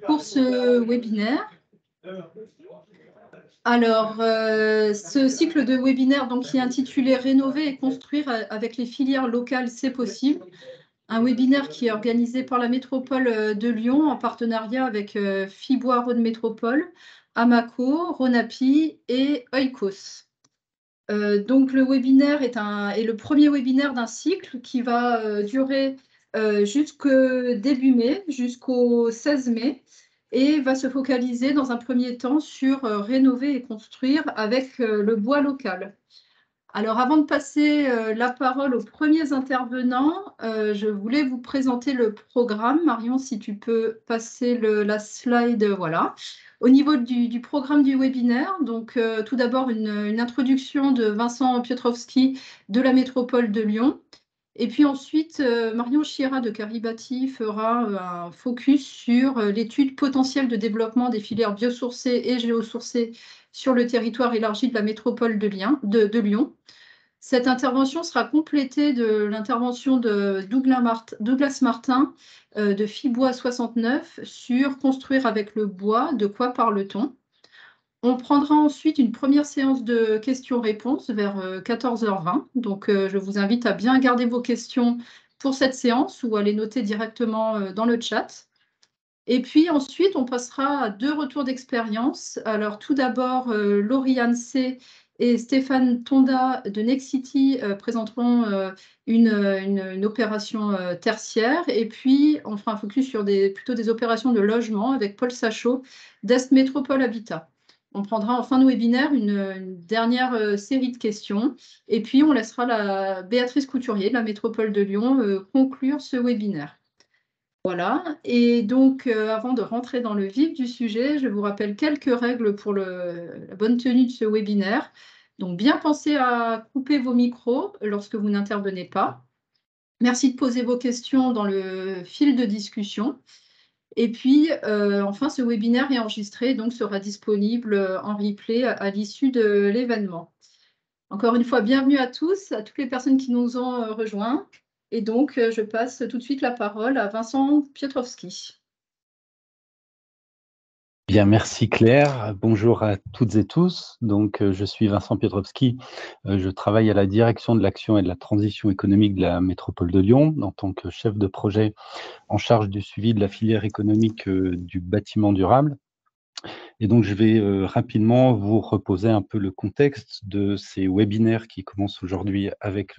pour ce webinaire. Alors, ce cycle de webinaire donc, qui est intitulé « Rénover et construire avec les filières locales, c'est possible », un webinaire qui est organisé par la métropole de Lyon en partenariat avec Fibois Rhône Métropole, Amaco, Ronapi et Oikos. Donc, le webinaire est le premier webinaire d'un cycle qui va durer jusqu'au début mai, jusqu'au 16 mai, et va se focaliser dans un premier temps sur rénover et construire avec le bois local. Alors, avant de passer la parole aux premiers intervenants, je voulais vous présenter le programme. Marion, si tu peux passer la slide, voilà. Au niveau du programme du webinaire, donc tout d'abord une introduction de Vincent Piotrowski de la métropole de Lyon. Et puis ensuite, Marion Chiera de Caribati fera un focus sur l'étude potentielle de développement des filières biosourcées et géosourcées sur le territoire élargi de la métropole de Lyon. Cette intervention sera complétée de l'intervention de Douglas Martin de Fibois 69 sur « Construire avec le bois, de quoi parle-t-on ». On prendra ensuite une première séance de questions-réponses vers 14h20. Donc, je vous invite à bien garder vos questions pour cette séance ou à les noter directement dans le chat. Et puis ensuite, on passera à 2 retours d'expérience. Alors, tout d'abord, Lauriane C. et Stéphane Tonda de Nexity présenteront une opération tertiaire. Et puis, on fera un focus sur plutôt des opérations de logement avec Paul Sachot d'Est Métropole Habitat. On prendra en fin de webinaire une dernière série de questions. Et puis, on laissera Béatrice Couturier de la Métropole de Lyon conclure ce webinaire. Voilà, et donc avant de rentrer dans le vif du sujet, je vous rappelle quelques règles pour la bonne tenue de ce webinaire. Donc, bien penser à couper vos micros lorsque vous n'intervenez pas. Merci de poser vos questions dans le fil de discussion. Et puis, enfin, ce webinaire est enregistré, donc sera disponible en replay à l'issue de l'événement. Encore une fois, bienvenue à tous, à toutes les personnes qui nous ont rejoints. Et donc, je passe tout de suite la parole à Vincent Piotrowski. Bien, merci Claire. Bonjour à toutes et tous. Donc, je suis Vincent Piotrowski. Je travaille à la direction de l'action et de la transition économique de la métropole de Lyon en tant que chef de projet en charge du suivi de la filière économique du bâtiment durable. Et donc, je vais rapidement vous reposer un peu le contexte de ces webinaires qui commencent aujourd'hui avec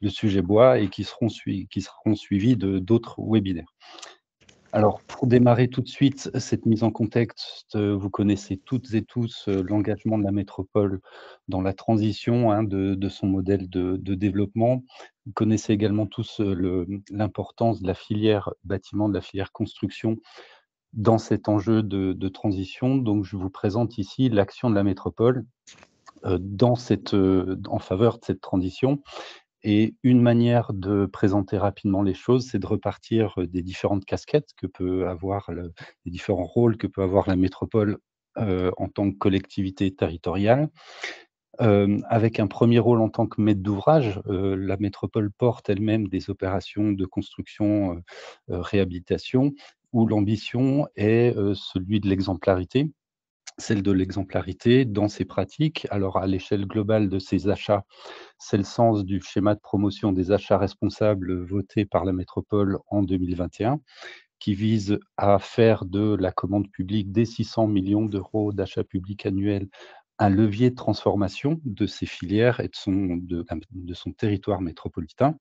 le sujet bois et qui seront suivis d'autres webinaires. Alors, pour démarrer tout de suite cette mise en contexte, vous connaissez toutes et tous l'engagement de la métropole dans la transition de son modèle de développement. Vous connaissez également tous l'importance de la filière bâtiment, de la filière construction dans cet enjeu de transition. Donc, je vous présente ici l'action de la métropole en faveur de cette transition. Et une manière de présenter rapidement les choses, c'est de repartir des différentes casquettes que peut avoir, les différents rôles que peut avoir la métropole en tant que collectivité territoriale. Avec un premier rôle en tant que maître d'ouvrage, la métropole porte elle-même des opérations de construction, réhabilitation, où l'ambition est celui de l'exemplarité. Celle de l'exemplarité dans ses pratiques. Alors, à l'échelle globale de ses achats, c'est le sens du schéma de promotion des achats responsables voté par la métropole en 2021, qui vise à faire de la commande publique des 600 millions d'euros d'achats publics annuels un levier de transformation de ces filières et de son territoire métropolitain.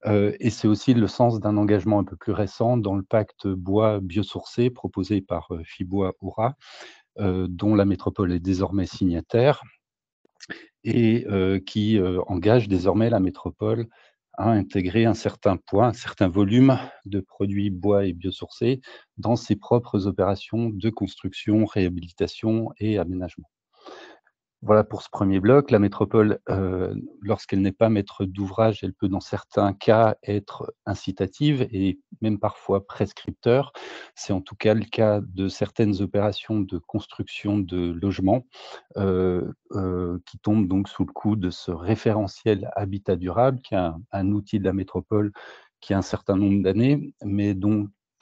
Et c'est aussi le sens d'un engagement un peu plus récent dans le pacte bois biosourcé proposé par Fibois Oura, dont la métropole est désormais signataire et qui engage désormais la métropole à intégrer un certain poids, un certain volume de produits bois et biosourcés dans ses propres opérations de construction, réhabilitation et aménagement. Voilà pour ce premier bloc. La métropole, lorsqu'elle n'est pas maître d'ouvrage, elle peut dans certains cas être incitative et même parfois prescripteur. C'est en tout cas le cas de certaines opérations de construction de logements qui tombent donc sous le coup de ce référentiel habitat durable, qui est un outil de la métropole qui a un certain nombre d'années, mais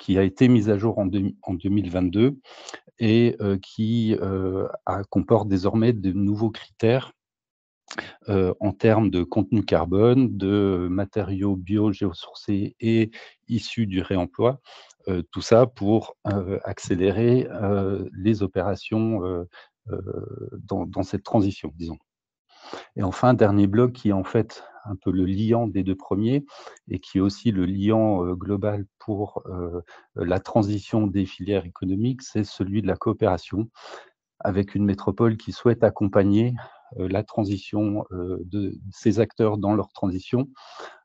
qui a été mise à jour en 2022 et qui comporte désormais de nouveaux critères en termes de contenu carbone, de matériaux bio-géosourcés et issus du réemploi. Tout ça pour accélérer les opérations dans cette transition, disons. Et enfin, dernier bloc qui est en fait un peu le liant des deux premiers et qui est aussi le liant global pour la transition des filières économiques, c'est celui de la coopération avec une métropole qui souhaite accompagner la transition de ces acteurs dans leur transition.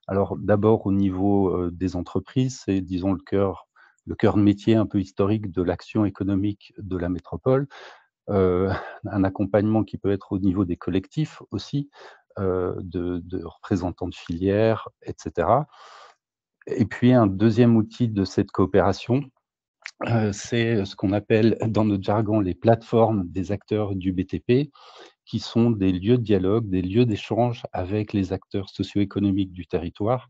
Alors d'abord au niveau des entreprises, c'est disons le cœur de métier un peu historique de l'action économique de la métropole. Un accompagnement qui peut être au niveau des collectifs aussi, de représentants de filières, etc. Et puis un deuxième outil de cette coopération, c'est ce qu'on appelle dans notre jargon les plateformes des acteurs du BTP, qui sont des lieux de dialogue, des lieux d'échange avec les acteurs socio-économiques du territoire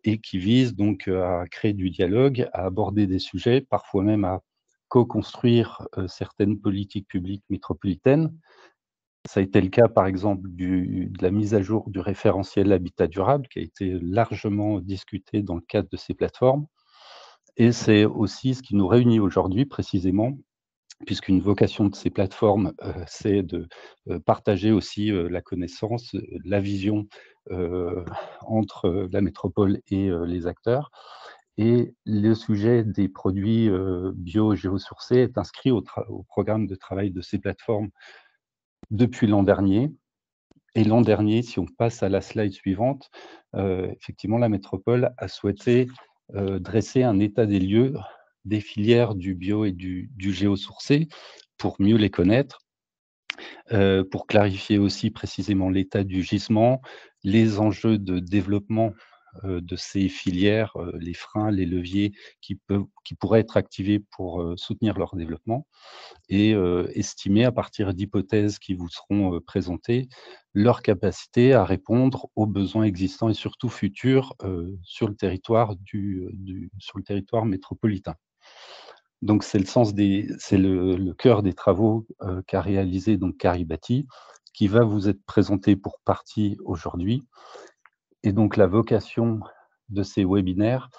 et qui visent donc à créer du dialogue, à aborder des sujets, parfois même à co-construire certaines politiques publiques métropolitaines. Ça a été le cas, par exemple, de la mise à jour du référentiel habitat durable, qui a été largement discuté dans le cadre de ces plateformes. Et c'est aussi ce qui nous réunit aujourd'hui, précisément, puisqu'une vocation de ces plateformes, c'est de partager aussi la connaissance, la vision entre la métropole et les acteurs. Et le sujet des produits bio-géosourcés est inscrit au programme de travail de ces plateformes depuis l'an dernier. Et l'an dernier, si on passe à la slide suivante, effectivement, la métropole a souhaité dresser un état des lieux des filières du bio et du géosourcé pour mieux les connaître, pour clarifier aussi précisément l'état du gisement, les enjeux de développement de ces filières, les freins, les leviers qui pourraient être activés pour soutenir leur développement et estimer à partir d'hypothèses qui vous seront présentées, leur capacité à répondre aux besoins existants et surtout futurs sur le territoire sur le territoire métropolitain. Donc c'est le cœur des travaux qu'a réalisé donc Caribati, qui va vous être présenté pour partie aujourd'hui. Et donc la vocation de ces webinaires,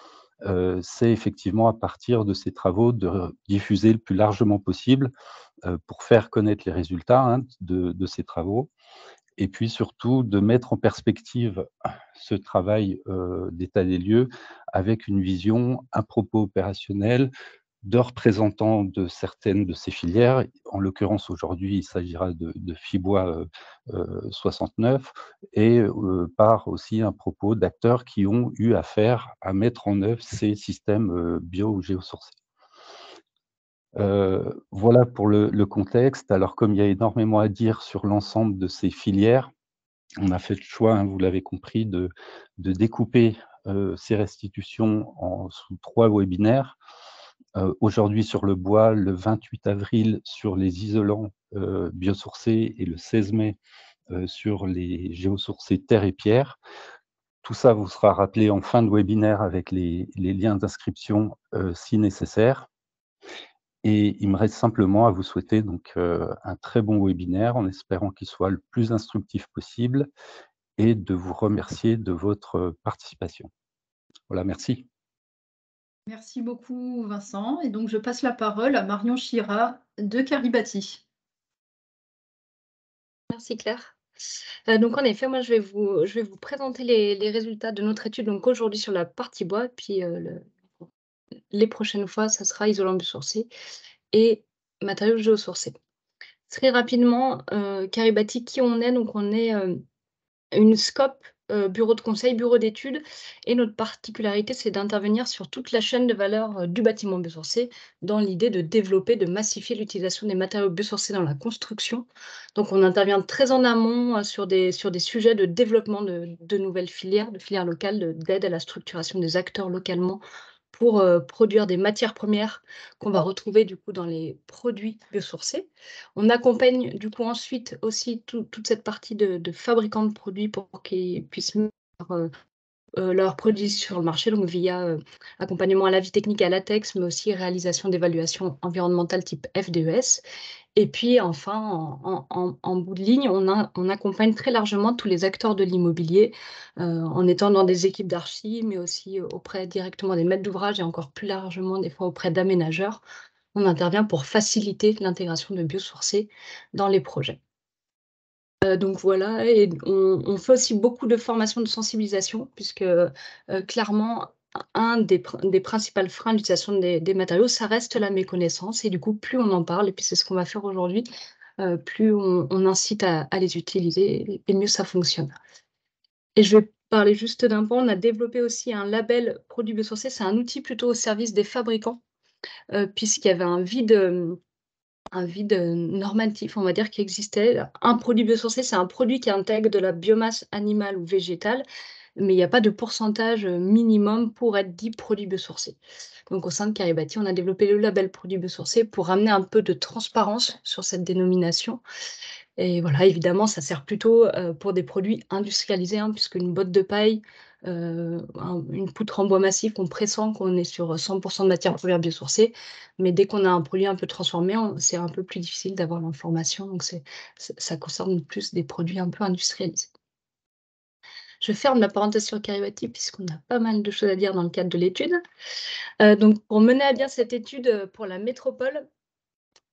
c'est effectivement à partir de ces travaux de diffuser le plus largement possible pour faire connaître les résultats hein, de ces travaux et puis surtout de mettre en perspective ce travail d'état des lieux avec une vision à propos opérationnel de représentants de certaines de ces filières. En l'occurrence, aujourd'hui, il s'agira de Fibois 69 et par aussi un propos d'acteurs qui ont eu affaire à mettre en œuvre ces systèmes bio ou géosourcés. Voilà pour le contexte. Alors, comme il y a énormément à dire sur l'ensemble de ces filières, on a fait le choix, hein, vous l'avez compris, de découper ces restitutions sous 3 webinaires. Aujourd'hui sur le bois, le 28 avril sur les isolants biosourcés et le 16 mai sur les géosourcés terre et pierre. Tout ça vous sera rappelé en fin de webinaire avec les liens d'inscription si nécessaire. Et il me reste simplement à vous souhaiter donc un très bon webinaire en espérant qu'il soit le plus instructif possible et de vous remercier de votre participation. Voilà, merci. Merci beaucoup, Vincent. Et donc, je passe la parole à Marion Chira de Caribati. Merci Claire. Donc en effet, moi je vais vous présenter les résultats de notre étude donc aujourd'hui sur la partie bois, puis les prochaines fois, ça sera isolant biosourcé et matériaux géosourcés. Très rapidement, Caribati, qui on est? Donc on est une SCOP, bureau de conseil, bureau d'études et notre particularité, c'est d'intervenir sur toute la chaîne de valeur, du bâtiment biosourcé dans l'idée de développer, de massifier l'utilisation des matériaux biosourcés dans la construction. Donc on intervient très en amont, sur des sujets de développement de nouvelles filières, de filières locales, d'aide à la structuration des acteurs localement pour, produire des matières premières qu'on va retrouver du coup dans les produits biosourcés. On accompagne du coup ensuite aussi toute cette partie de fabricants de produits pour qu'ils puissent mettre, leurs produits sur le marché, donc via accompagnement à l'avis technique et à latex, mais aussi réalisation d'évaluations environnementales type FDES. Et puis enfin, en bout de ligne, on accompagne très largement tous les acteurs de l'immobilier, en étant dans des équipes d'archi, mais aussi auprès directement des maîtres d'ouvrage et encore plus largement des fois auprès d'aménageurs. On intervient pour faciliter l'intégration de biosourcés dans les projets. Donc voilà, et on fait aussi beaucoup de formations de sensibilisation puisque, clairement, un des principaux freins à l'utilisation des matériaux, ça reste la méconnaissance et du coup, plus on en parle et puis c'est ce qu'on va faire aujourd'hui, plus on incite à les utiliser et mieux ça fonctionne. Et je vais parler juste d'un point, on a développé aussi un label produit biosourcés, c'est un outil plutôt au service des fabricants, puisqu'il y avait un vide normatif, on va dire, qui existait. Un produit biosourcé, c'est un produit qui intègre de la biomasse animale ou végétale, mais il n'y a pas de pourcentage minimum pour être dit produit biosourcé. Donc au sein de Kiribati, on a développé le label produit biosourcé pour amener un peu de transparence sur cette dénomination. Et voilà, évidemment, ça sert plutôt pour des produits industrialisés, hein, puisqu'une botte de paille, une poutre en bois massif, on pressent qu'on est sur 100% de matières premières biosourcées, mais dès qu'on a un produit un peu transformé, c'est un peu plus difficile d'avoir l'information, donc ça concerne plus des produits un peu industrialisés. Je ferme la parenthèse sur Kiribati, puisqu'on a pas mal de choses à dire dans le cadre de l'étude. Donc pour mener à bien cette étude pour la métropole,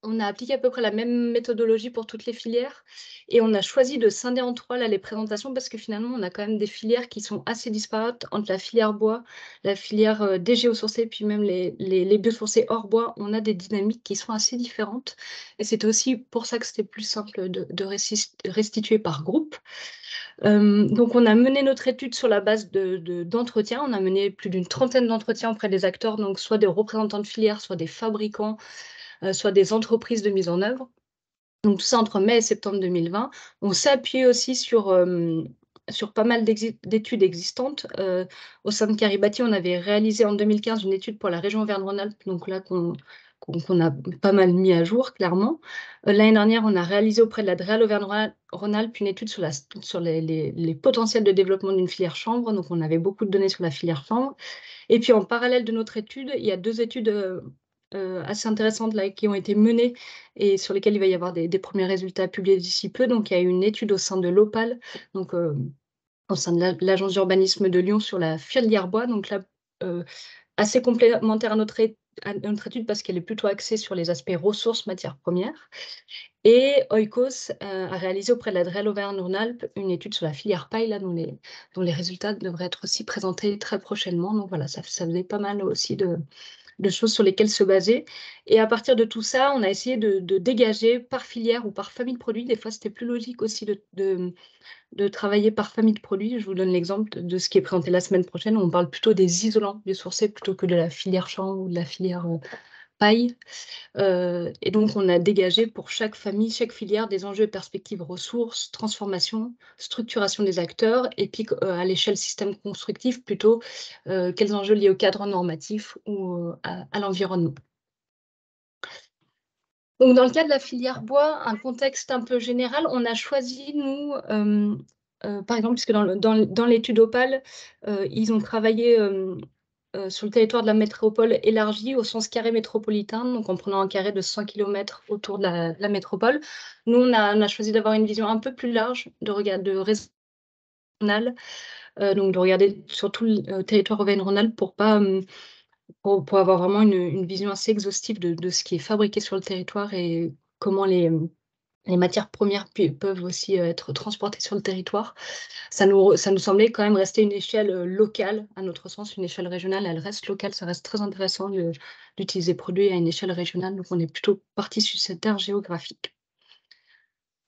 on a appliqué à peu près la même méthodologie pour toutes les filières et on a choisi de scinder en 3 là, les présentations parce que finalement, on a quand même des filières qui sont assez disparates entre la filière bois, la filière des géosourcés, puis même les biosourcés hors bois. On a des dynamiques qui sont assez différentes et c'est aussi pour ça que c'était plus simple de restituer par groupe. Donc on a mené notre étude sur la base d'entretiens. On a mené plus d'une trentaine d'entretiens auprès des acteurs, donc soit des représentants de filières, soit des fabricants, soit des entreprises de mise en œuvre. Donc tout ça entre mai et septembre 2020. On s'est appuyé aussi sur pas mal d'études existantes. Au sein de Kiribati, on avait réalisé en 2015 une étude pour la région Auvergne-Rhône-Alpes, donc là qu'on a pas mal mis à jour, clairement. L'année dernière, on a réalisé auprès de la DREAL Auvergne-Rhône-Alpes une étude sur les potentiels de développement d'une filière chanvre, donc on avait beaucoup de données sur la filière chanvre. Et puis en parallèle de notre étude, il y a 2 études assez intéressantes là, qui ont été menées et sur lesquelles il va y avoir des premiers résultats publiés d'ici peu. Donc, il y a une étude au sein de l'OPAL, donc au sein de l'Agence d'urbanisme de Lyon sur la filière bois. Donc là, assez complémentaire à notre étude parce qu'elle est plutôt axée sur les aspects ressources, matières premières. Et Oikos a réalisé auprès de la DREAL Auvergne-Rhône-Alpes une étude sur la filière paille, là, dont les résultats devraient être aussi présentés très prochainement. Donc voilà, ça faisait pas mal aussi de choses sur lesquelles se baser. Et à partir de tout ça, on a essayé de dégager par filière ou par famille de produits. Des fois, c'était plus logique aussi de travailler par famille de produits. Je vous donne l'exemple de ce qui est présenté la semaine prochaine. On parle plutôt des isolants biosourcés plutôt que de la filière chanvre ou de la filière paille. Et donc, on a dégagé pour chaque famille, chaque filière, des enjeux et perspectives ressources, transformation, structuration des acteurs, et puis à l'échelle système constructif, plutôt quels enjeux liés au cadre normatif ou à l'environnement. Donc, dans le cas de la filière bois, un contexte un peu général, on a choisi, nous, par exemple, puisque dans l'étude Opal, ils ont travaillé sur le territoire de la métropole élargie au sens carré métropolitain, donc en prenant un carré de 100 km autour de la métropole. Nous, on a choisi d'avoir une vision un peu plus large de réseau régional, donc de regarder sur tout le territoire Auvergne-Rhône-Alpes pour avoir vraiment une vision assez exhaustive de ce qui est fabriqué sur le territoire et comment les matières premières peuvent aussi être transportées sur le territoire. Ça nous semblait quand même rester une échelle locale, à notre sens, une échelle régionale, elle reste locale, ça reste très intéressant d'utiliser produits à une échelle régionale, donc on est plutôt parti sur cette aire géographique.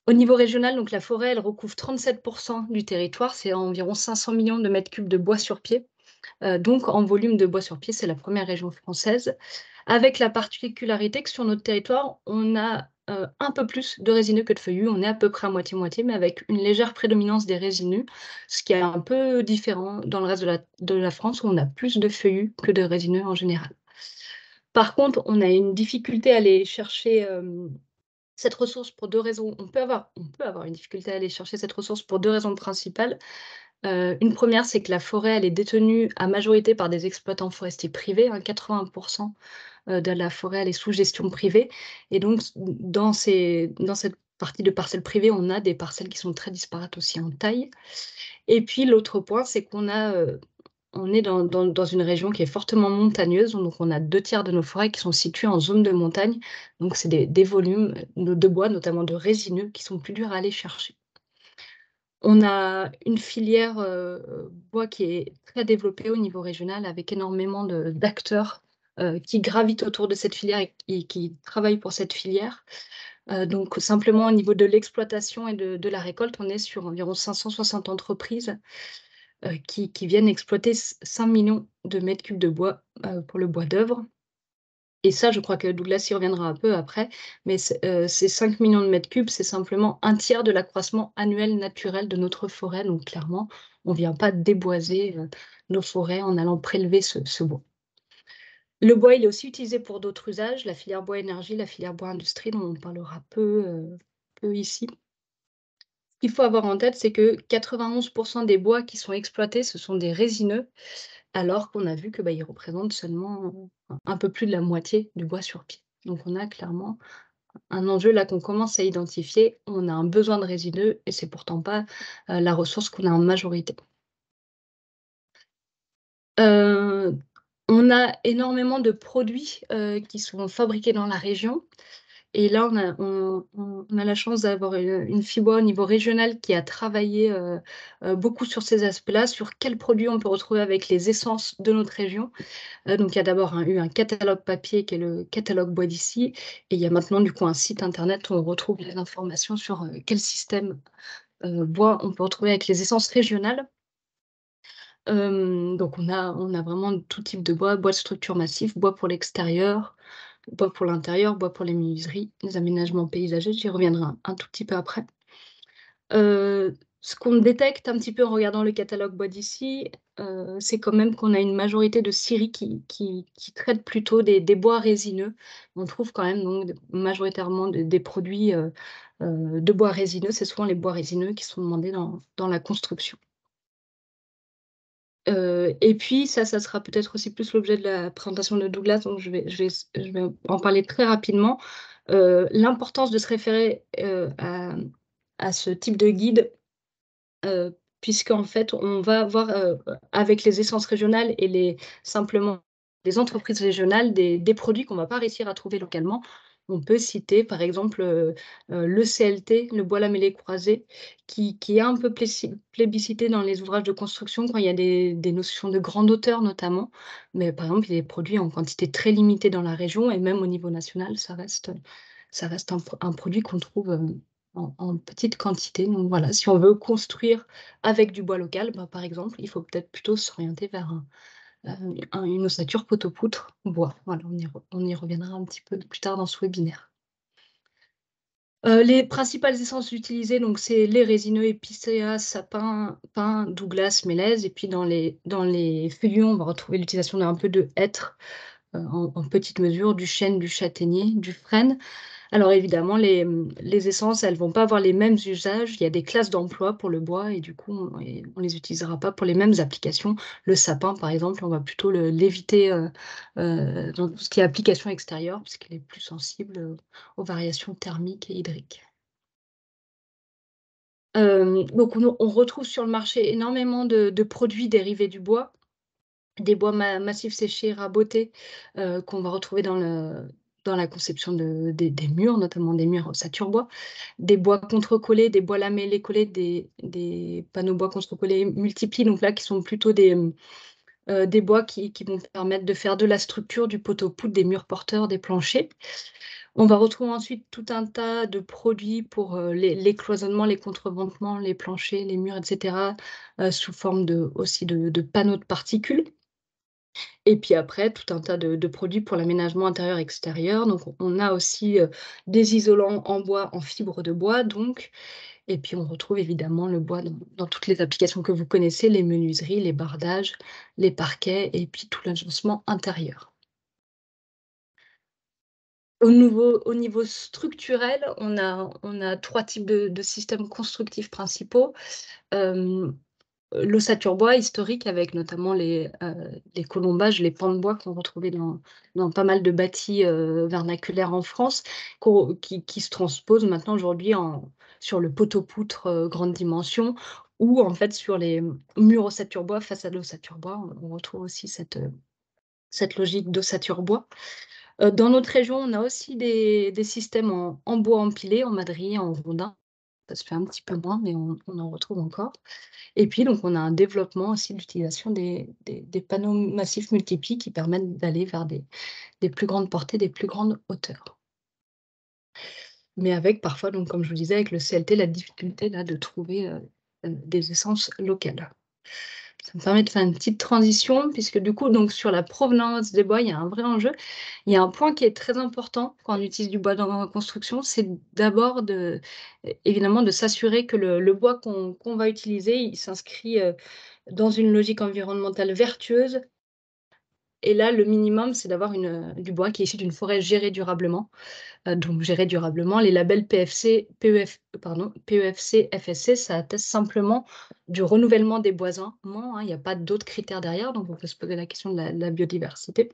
Au niveau régional, donc la forêt, elle recouvre 37% du territoire, c'est environ 500 millions de mètres cubes de bois sur pied. Donc en volume de bois sur pied, c'est la première région française, avec la particularité que sur notre territoire, on a un peu plus de résineux que de feuillus, on est à peu près à moitié-moitié, mais avec une légère prédominance des résineux, ce qui est un peu différent dans le reste de la France, où on a plus de feuillus que de résineux en général. Par contre, on a une difficulté à aller chercher cette ressource pour 2 raisons. On peut avoir une difficulté à aller chercher cette ressource pour 2 raisons principales. Une première, c'est que la forêt, elle est détenue à majorité par des exploitants forestiers privés, hein, 80% de la forêt, elle est sous gestion privée et donc dans cette partie de parcelles privées, on a des parcelles qui sont très disparates aussi en taille et puis l'autre point, c'est on est dans une région qui est fortement montagneuse, donc on a 2 tiers de nos forêts qui sont situées en zone de montagne, donc c'est des volumes de bois, notamment de résineux, qui sont plus durs à aller chercher. On a une filière, bois qui est très développée au niveau régional avec énormément d'acteurs, qui gravitent autour de cette filière et qui travaillent pour cette filière. Donc simplement au niveau de l'exploitation et de la récolte, on est sur environ 560 entreprises, qui viennent exploiter 5 millions de mètres cubes de bois, pour le bois d'œuvre. Et ça, je crois que Douglas y reviendra un peu après, mais ces 5 millions de mètres cubes, c'est simplement 1 tiers de l'accroissement annuel naturel de notre forêt. Donc clairement, on ne vient pas déboiser, nos forêts en allant prélever ce bois. Le bois, il est aussi utilisé pour d'autres usages, la filière bois énergie, la filière bois industrie, dont on parlera peu ici. Ce qu'il faut avoir en tête, c'est que 91% des bois qui sont exploités, ce sont des résineux, alors qu'on a vu que, ils représentent seulement un peu plus de la moitié du bois sur pied. Donc on a clairement un enjeu là qu'on commence à identifier. On a un besoin de résineux et c'est pourtant pas, la ressource qu'on a en majorité. Heu, on a énormément de produits, qui sont fabriqués dans la région. Et là, on a la chance d'avoir une FIBOA au niveau régional qui a travaillé, beaucoup sur ces aspects-là, sur quels produits on peut retrouver avec les essences de notre région. Donc il y a d'abord eu un catalogue papier qui est le catalogue Bois d'ici et il y a maintenant du coup un site internet où on retrouve les informations sur, quel système, bois on peut retrouver avec les essences régionales. Donc on a vraiment tout type de bois, bois de structure massif, bois pour l'extérieur, bois pour l'intérieur, bois pour les menuiseries, les aménagements paysagers, j'y reviendrai un tout petit peu après. Ce qu'on détecte un petit peu en regardant le catalogue bois d'ici, c'est quand même qu'on a une majorité de scieries qui traitent plutôt des bois résineux. On trouve quand même donc majoritairement des produits, de bois résineux. C'est souvent les bois résineux qui sont demandés dans la construction. Et puis ça sera peut-être aussi plus l'objet de la présentation de Douglas, donc je vais en parler très rapidement. L'importance de se référer, à ce type de guide, puisqu'en fait, on va avoir, avec les essences régionales et simplement les entreprises régionales, des produits qu'on ne va pas réussir à trouver localement. On peut citer, par exemple, le CLT, le bois lamellé croisé, qui est un peu plébiscité dans les ouvrages de construction quand il y a des notions de grande hauteur notamment. Mais par exemple, il est produit en quantité très limitée dans la région et même au niveau national, ça reste un produit qu'on trouve, en petite quantité. Donc voilà, si on veut construire avec du bois local, par exemple, il faut peut-être plutôt s'orienter vers une ossature poteau-poutre bois. Voilà, on y reviendra un petit peu plus tard dans ce webinaire. Les principales essences utilisées, donc c'est les résineux, épicéas, sapin, pin, Douglas, mélèze et puis dans les feuillus, on va retrouver l'utilisation d'un peu de hêtre, en petite mesure, du chêne, du châtaignier, du frêne. Alors évidemment, les essences, elles vont pas avoir les mêmes usages. Il y a des classes d'emploi pour le bois et du coup, on les utilisera pas pour les mêmes applications. Le sapin, par exemple, on va plutôt l'éviter, dans tout ce qui est application extérieure, puisqu'il est plus sensible, aux variations thermiques et hydriques. Donc on retrouve sur le marché énormément de produits dérivés du bois, des bois massifs séchés, rabotés, qu'on va retrouver dans la conception des murs, notamment des murs ossature bois, des bois contrecollés, des bois lamellés collés, des panneaux bois contrecollés multiples, donc là qui sont plutôt des bois qui vont permettre de faire de la structure, du poteau-poutre, des murs porteurs, des planchers. On va retrouver ensuite tout un tas de produits pour, les cloisonnements, les contreventements, les planchers, les murs et cetera, sous forme aussi de panneaux de particules. Et puis après, tout un tas de produits pour l'aménagement intérieur-extérieur. Donc on a aussi, des isolants en bois, en fibre de bois donc. Et puis on retrouve évidemment le bois dans toutes les applications que vous connaissez, les menuiseries, les bardages, les parquets et puis tout l'agencement intérieur. Au niveau structurel, on a 3 types de systèmes constructifs principaux. l'ossature bois historique avec notamment les colombages, les pans de bois qu'on retrouvait dans pas mal de bâtis vernaculaires en France, qui se transposent maintenant aujourd'hui sur le poteau-poutre grande dimension, ou en fait sur les murs ossature bois, façade ossature bois, on retrouve aussi cette logique d'ossature bois. Dans notre région, on a aussi des systèmes en bois empilé, en madrier, en rondin. Ça se fait un petit peu moins, mais on en retrouve encore. Et puis donc on a un développement aussi de l'utilisation des panneaux massifs multiplis qui permettent d'aller vers des plus grandes portées, des plus grandes hauteurs. Mais avec parfois, donc comme je vous disais, avec le CLT, la difficulté là de trouver, des essences locales. Ça me permet de faire une petite transition puisque du coup, donc sur la provenance des bois, il y a un vrai enjeu. Il y a un point qui est très important quand on utilise du bois dans la construction, c'est d'abord évidemment de s'assurer que le bois qu'on va utiliser, il s'inscrit, dans une logique environnementale vertueuse. Et là, le minimum, c'est d'avoir du bois qui est issu d'une forêt gérée durablement. Donc gérée durablement, les labels PEFC, FSC, ça atteste simplement du renouvellement des boisins, hein, il n'y a pas d'autres critères derrière, donc on peut se poser la question de la biodiversité.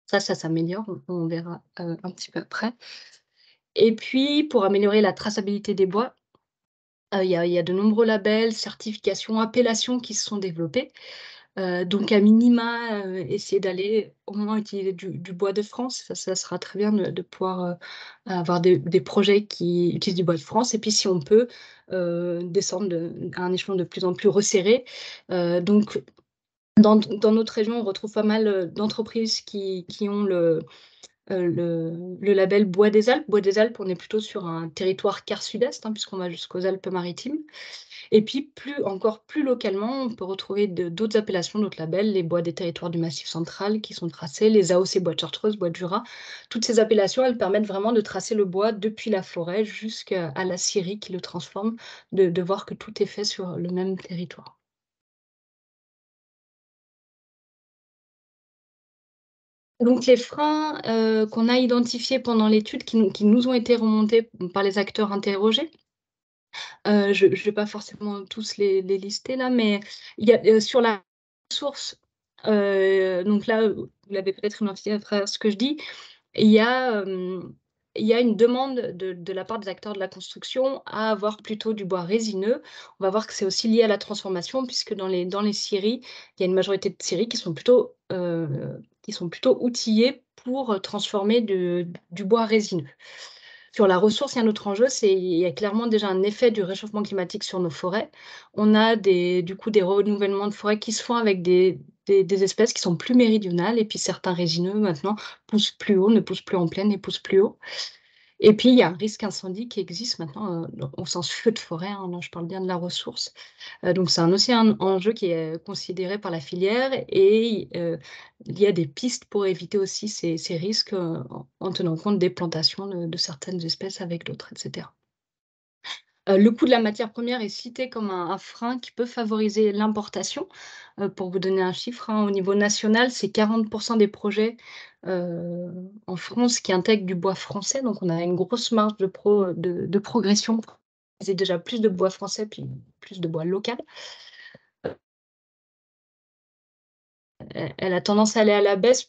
Ça s'améliore, on verra, un petit peu après. Et puis, pour améliorer la traçabilité des bois, il y a de nombreux labels, certifications, appellations qui se sont développés. Donc à minima, essayer d'aller au moins utiliser du bois de France. Ça sera très bien de pouvoir, avoir des projets qui utilisent du bois de France et puis si on peut, descendre à un échelon de plus en plus resserré. Donc dans notre région, on retrouve pas mal, d'entreprises qui ont le label Bois des Alpes. Bois des Alpes, on est plutôt sur un territoire quart sud-est, hein, puisqu'on va jusqu'aux Alpes-Maritimes. Et puis encore plus localement, on peut retrouver d'autres appellations, d'autres labels, les bois des territoires du Massif central qui sont tracés, les AOC bois de Chartreuse, bois de Jura. Toutes ces appellations, elles permettent vraiment de tracer le bois depuis la forêt jusqu'à la scierie qui le transforme, de voir que tout est fait sur le même territoire. Donc les freins, qu'on a identifiés pendant l'étude, qui nous ont été remontés par les acteurs interrogés, je ne vais pas forcément tous les lister là, mais il y a, sur la source, donc là, vous l'avez peut-être identifié à travers ce que je dis, il y a, il y a une demande de la part des acteurs de la construction à avoir plutôt du bois résineux. On va voir que c'est aussi lié à la transformation puisque dans les scieries, il y a une majorité de scieries qui sont plutôt outillées pour, transformer du bois résineux. Sur la ressource, il y a un autre enjeu, il y a clairement déjà un effet du réchauffement climatique sur nos forêts. On a du coup des renouvellements de forêts qui se font avec des espèces qui sont plus méridionales et puis certains résineux maintenant poussent plus haut, ne poussent plus en plaine et poussent plus haut. Et puis il y a un risque incendie qui existe maintenant, au sens feu de forêt, hein, là je parle bien de la ressource. Donc c'est aussi un enjeu qui est considéré par la filière et il y a des pistes pour éviter aussi ces risques, en tenant compte des plantations de certaines espèces avec d'autres et cetera. Le coût de la matière première est cité comme un frein qui peut favoriser l'importation. Pour vous donner un chiffre, hein, au niveau national, c'est 40 des projets, en France qui intègrent du bois français, donc on a une grosse marge de progression pour utiliser déjà plus de bois français, puis plus de bois local. Elle a tendance à aller à la baisse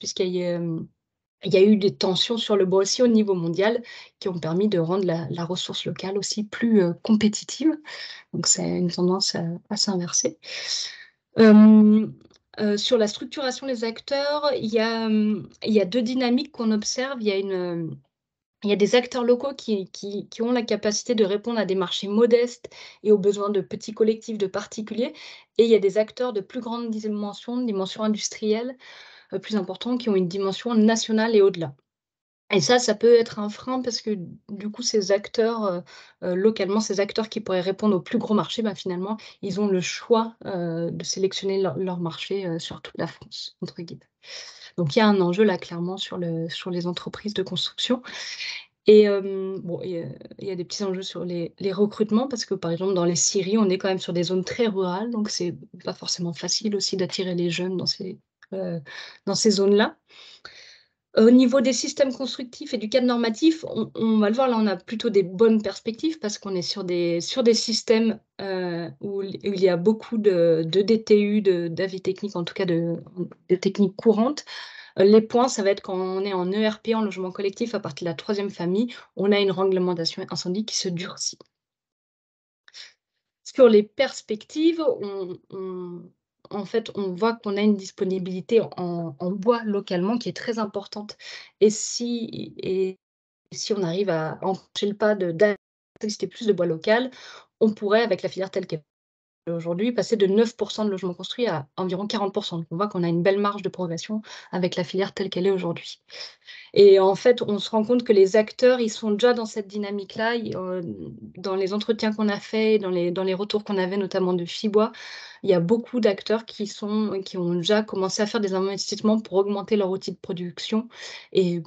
il y a eu des tensions sur le bois aussi au niveau mondial qui ont permis de rendre la ressource locale aussi plus, compétitive. Donc c'est une tendance à s'inverser. Sur la structuration des acteurs, il y a 2 dynamiques qu'on observe. Il y a des acteurs locaux qui ont la capacité de répondre à des marchés modestes et aux besoins de petits collectifs de particuliers et il y a des acteurs de plus grande dimension industrielle, plus importants, qui ont une dimension nationale et au-delà. Et ça peut être un frein parce que du coup ces acteurs, localement, ces acteurs qui pourraient répondre aux plus gros marchés, bah, finalement, ils ont le choix, de sélectionner leur marché, sur toute la France, entre guillemets. Donc il y a un enjeu là clairement sur les entreprises de construction et bon et il y a des petits enjeux sur les recrutements parce que, par exemple, dans les scieries, on est quand même sur des zones très rurales, donc c'est pas forcément facile aussi d'attirer les jeunes dans ces zones-là. Au niveau des systèmes constructifs et du cadre normatif, on va le voir, là, on a plutôt des bonnes perspectives parce qu'on est sur des systèmes où il y a beaucoup de DTU, d'avis techniques, en tout cas de techniques courantes. Les points, ça va être quand on est en ERP, en logement collectif, à partir de la 3e famille, on a une réglementation incendie qui se durcit. Sur les perspectives, en fait, on voit qu'on a une disponibilité en bois localement qui est très importante. Et si on arrive à empêcher le pas d'exister plus de bois local, on pourrait, avec la filière telle qu'elle est aujourd'hui, passer de 9% de logements construits à environ 40%. Donc on voit qu'on a une belle marge de progression avec la filière telle qu'elle est aujourd'hui. Et en fait, on se rend compte que les acteurs, ils sont déjà dans cette dynamique-là. Dans les entretiens qu'on a faits, dans les retours qu'on avait, notamment de Fibois, il y a beaucoup d'acteurs qui ont déjà commencé à faire des investissements pour augmenter leur outil de production et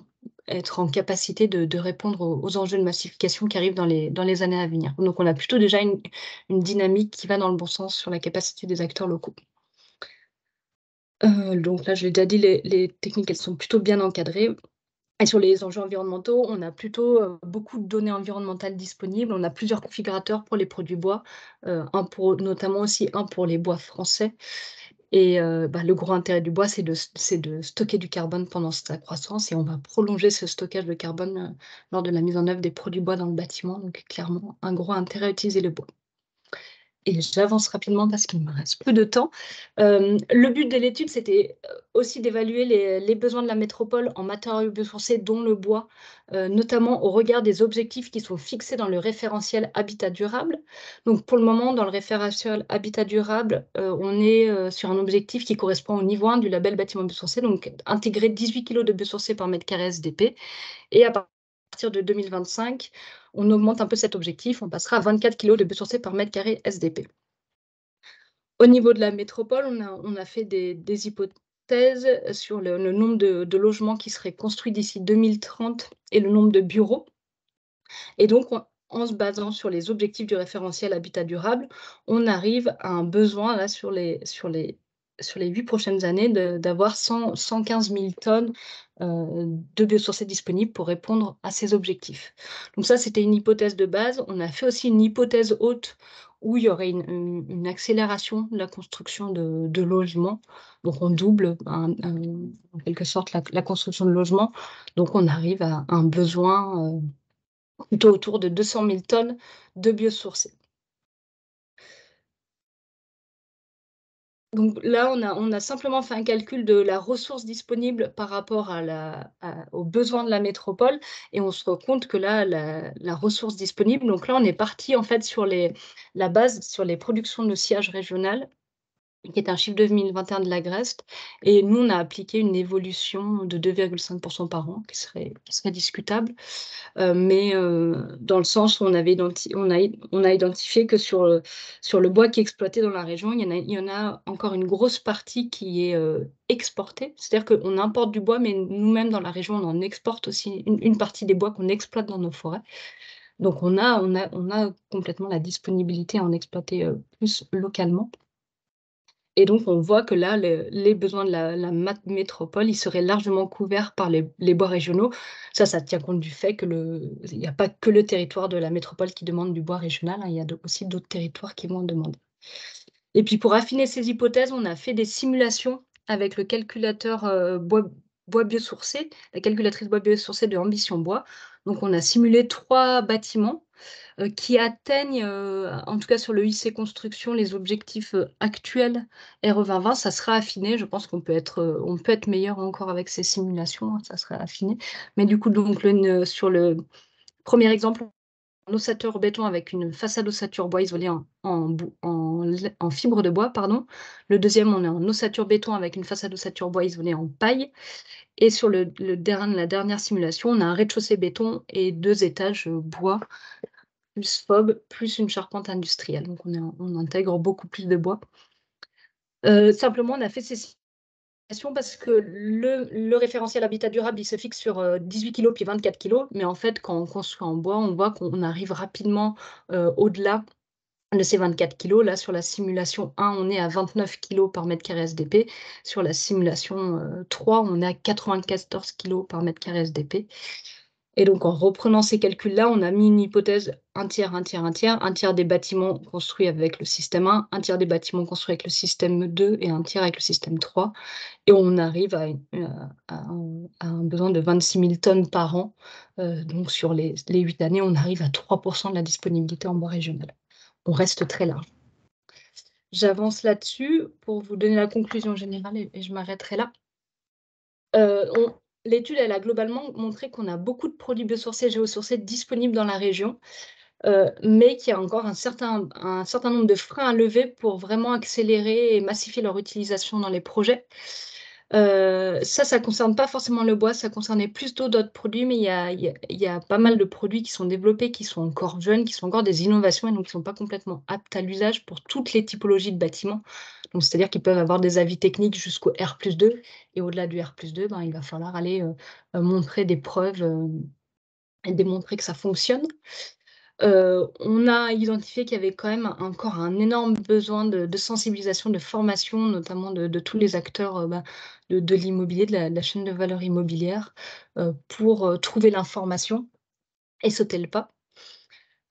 être en capacité de répondre aux enjeux de massification qui arrivent dans les années à venir. Donc, on a plutôt déjà une dynamique qui va dans le bon sens sur la capacité des acteurs locaux. Donc là, je l'ai déjà dit, les techniques, elles sont plutôt bien encadrées. Et sur les enjeux environnementaux, on a plutôt beaucoup de données environnementales disponibles. On a plusieurs configurateurs pour les produits bois, notamment aussi un pour les bois français. Et le gros intérêt du bois, c'est de stocker du carbone pendant sa croissance. Et on va prolonger ce stockage de carbone lors de la mise en œuvre des produits bois dans le bâtiment. Donc clairement, un gros intérêt à utiliser le bois. Et j'avance rapidement parce qu'il me reste peu de temps. Le but de l'étude, c'était aussi d'évaluer les besoins de la métropole en matériaux biosourcés, dont le bois, notamment au regard des objectifs qui sont fixés dans le référentiel Habitat durable. Donc, pour le moment, dans le référentiel Habitat durable, on est sur un objectif qui correspond au niveau 1 du label bâtiment biosourcé, donc intégrer 18 kg de biosourcé par mètre carré SDP. Et à partir de 2025, on augmente un peu cet objectif, on passera à 24 kg de biosourcé par mètre carré SDP. Au niveau de la métropole, on a fait des hypothèses sur le nombre de logements qui seraient construits d'ici 2030 et le nombre de bureaux. Et donc, en se basant sur les objectifs du référentiel Habitat durable, on arrive à un besoin là, sur les 8 prochaines années d'avoir 115 000 tonnes de biosourcés disponibles pour répondre à ces objectifs. Donc ça, c'était une hypothèse de base. On a fait aussi une hypothèse haute où il y aurait une accélération de la construction de logements. Donc on double en quelque sorte la construction de logements. Donc on arrive à un besoin plutôt autour de 200 000 tonnes de biosourcés. Donc là, on a simplement fait un calcul de la ressource disponible par rapport aux besoins de la métropole et on se rend compte que là, la ressource disponible, donc là, on est parti en fait sur la base sur les productions de sillage régional, qui est un chiffre 2021 de l'Agreste. Et nous, on a appliqué une évolution de 2,5% par an, qui serait discutable. Mais dans le sens où on a identifié que sur le bois qui est exploité dans la région, il y en a encore une grosse partie qui est exportée. C'est-à-dire qu'on importe du bois, mais nous-mêmes, dans la région, on en exporte aussi une partie des bois qu'on exploite dans nos forêts. Donc, on a complètement la disponibilité à en exploiter plus localement. Et donc, on voit que là, les besoins de la métropole, ils seraient largement couverts par les bois régionaux. Ça tient compte du fait qu'il n'y a pas que le territoire de la métropole qui demande du bois régional, hein, il y a aussi d'autres territoires qui vont en demander. Et puis, pour affiner ces hypothèses, on a fait des simulations avec le calculateur bois biosourcé, la calculatrice bois biosourcé de Ambition Bois. Donc, on a simulé 3 bâtiments qui atteignent, en tout cas sur le IC Construction, les objectifs actuels RE 2020. Ça sera affiné. Je pense qu'on peut être meilleur encore avec ces simulations, hein, ça sera affiné. Mais du coup, donc, sur le premier exemple, en ossature béton avec une façade ossature bois isolée en fibre de bois, pardon. Le deuxième, on est en ossature béton avec une façade ossature bois isolée en paille. Et sur la dernière simulation, on a un rez-de-chaussée béton et 2 étages bois, plus FOB, plus une charpente industrielle. Donc, on intègre beaucoup plus de bois. Simplement, on a fait ces simulations parce que le référentiel Habitat durable, il se fixe sur 18 kg puis 24 kg. Mais en fait, quand on construit en bois, on voit qu'on arrive rapidement au-delà de ces 24 kg. Là, sur la simulation 1, on est à 29 kg par mètre carré SDP. Sur la simulation 3, on est à 94 kg par mètre carré SDP. Et donc, en reprenant ces calculs-là, on a mis une hypothèse un tiers, un tiers, un tiers, un tiers des bâtiments construits avec le système 1, un tiers des bâtiments construits avec le système 2 et un tiers avec le système 3. Et on arrive à un besoin de 26 000 tonnes par an. Donc, sur les 8 années, on arrive à 3% de la disponibilité en bois régional. On reste très large. J'avance là-dessus pour vous donner la conclusion générale et je m'arrêterai là. L'étude, elle a globalement montré qu'on a beaucoup de produits biosourcés et géosourcés disponibles dans la région, mais qu'il y a encore un certain nombre de freins à lever pour vraiment accélérer et massifier leur utilisation dans les projets. Ça concerne pas forcément le bois, ça concernait plutôt d'autres produits, mais il y a pas mal de produits qui sont développés, qui sont encore jeunes, qui sont encore des innovations et donc qui sont pas complètement aptes à l'usage pour toutes les typologies de bâtiments. Donc c'est-à-dire qu'ils peuvent avoir des avis techniques jusqu'au R+2 et au-delà du R+2, il va falloir aller, montrer des preuves, et démontrer que ça fonctionne. On a identifié qu'il y avait quand même encore un énorme besoin de sensibilisation, de formation, notamment de tous les acteurs, de l'immobilier, de la chaîne de valeur immobilière, pour trouver l'information et sauter le pas.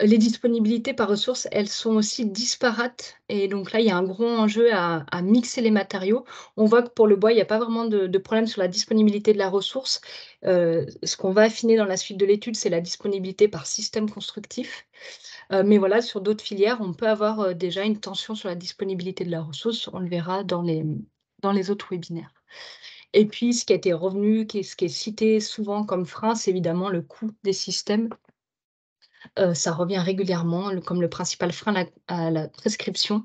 Les disponibilités par ressources, elles sont aussi disparates et donc là, il y a un gros enjeu à mixer les matériaux. On voit que pour le bois, il n'y a pas vraiment de problème sur la disponibilité de la ressource. Ce qu'on va affiner dans la suite de l'étude, c'est la disponibilité par système constructif. Mais voilà, sur d'autres filières, on peut avoir, déjà une tension sur la disponibilité de la ressource. On le verra dans les autres webinaires. Et puis, ce qui a été revenu, ce qui est cité souvent comme frein, c'est évidemment le coût des systèmes. Ça revient régulièrement comme le principal frein à la prescription.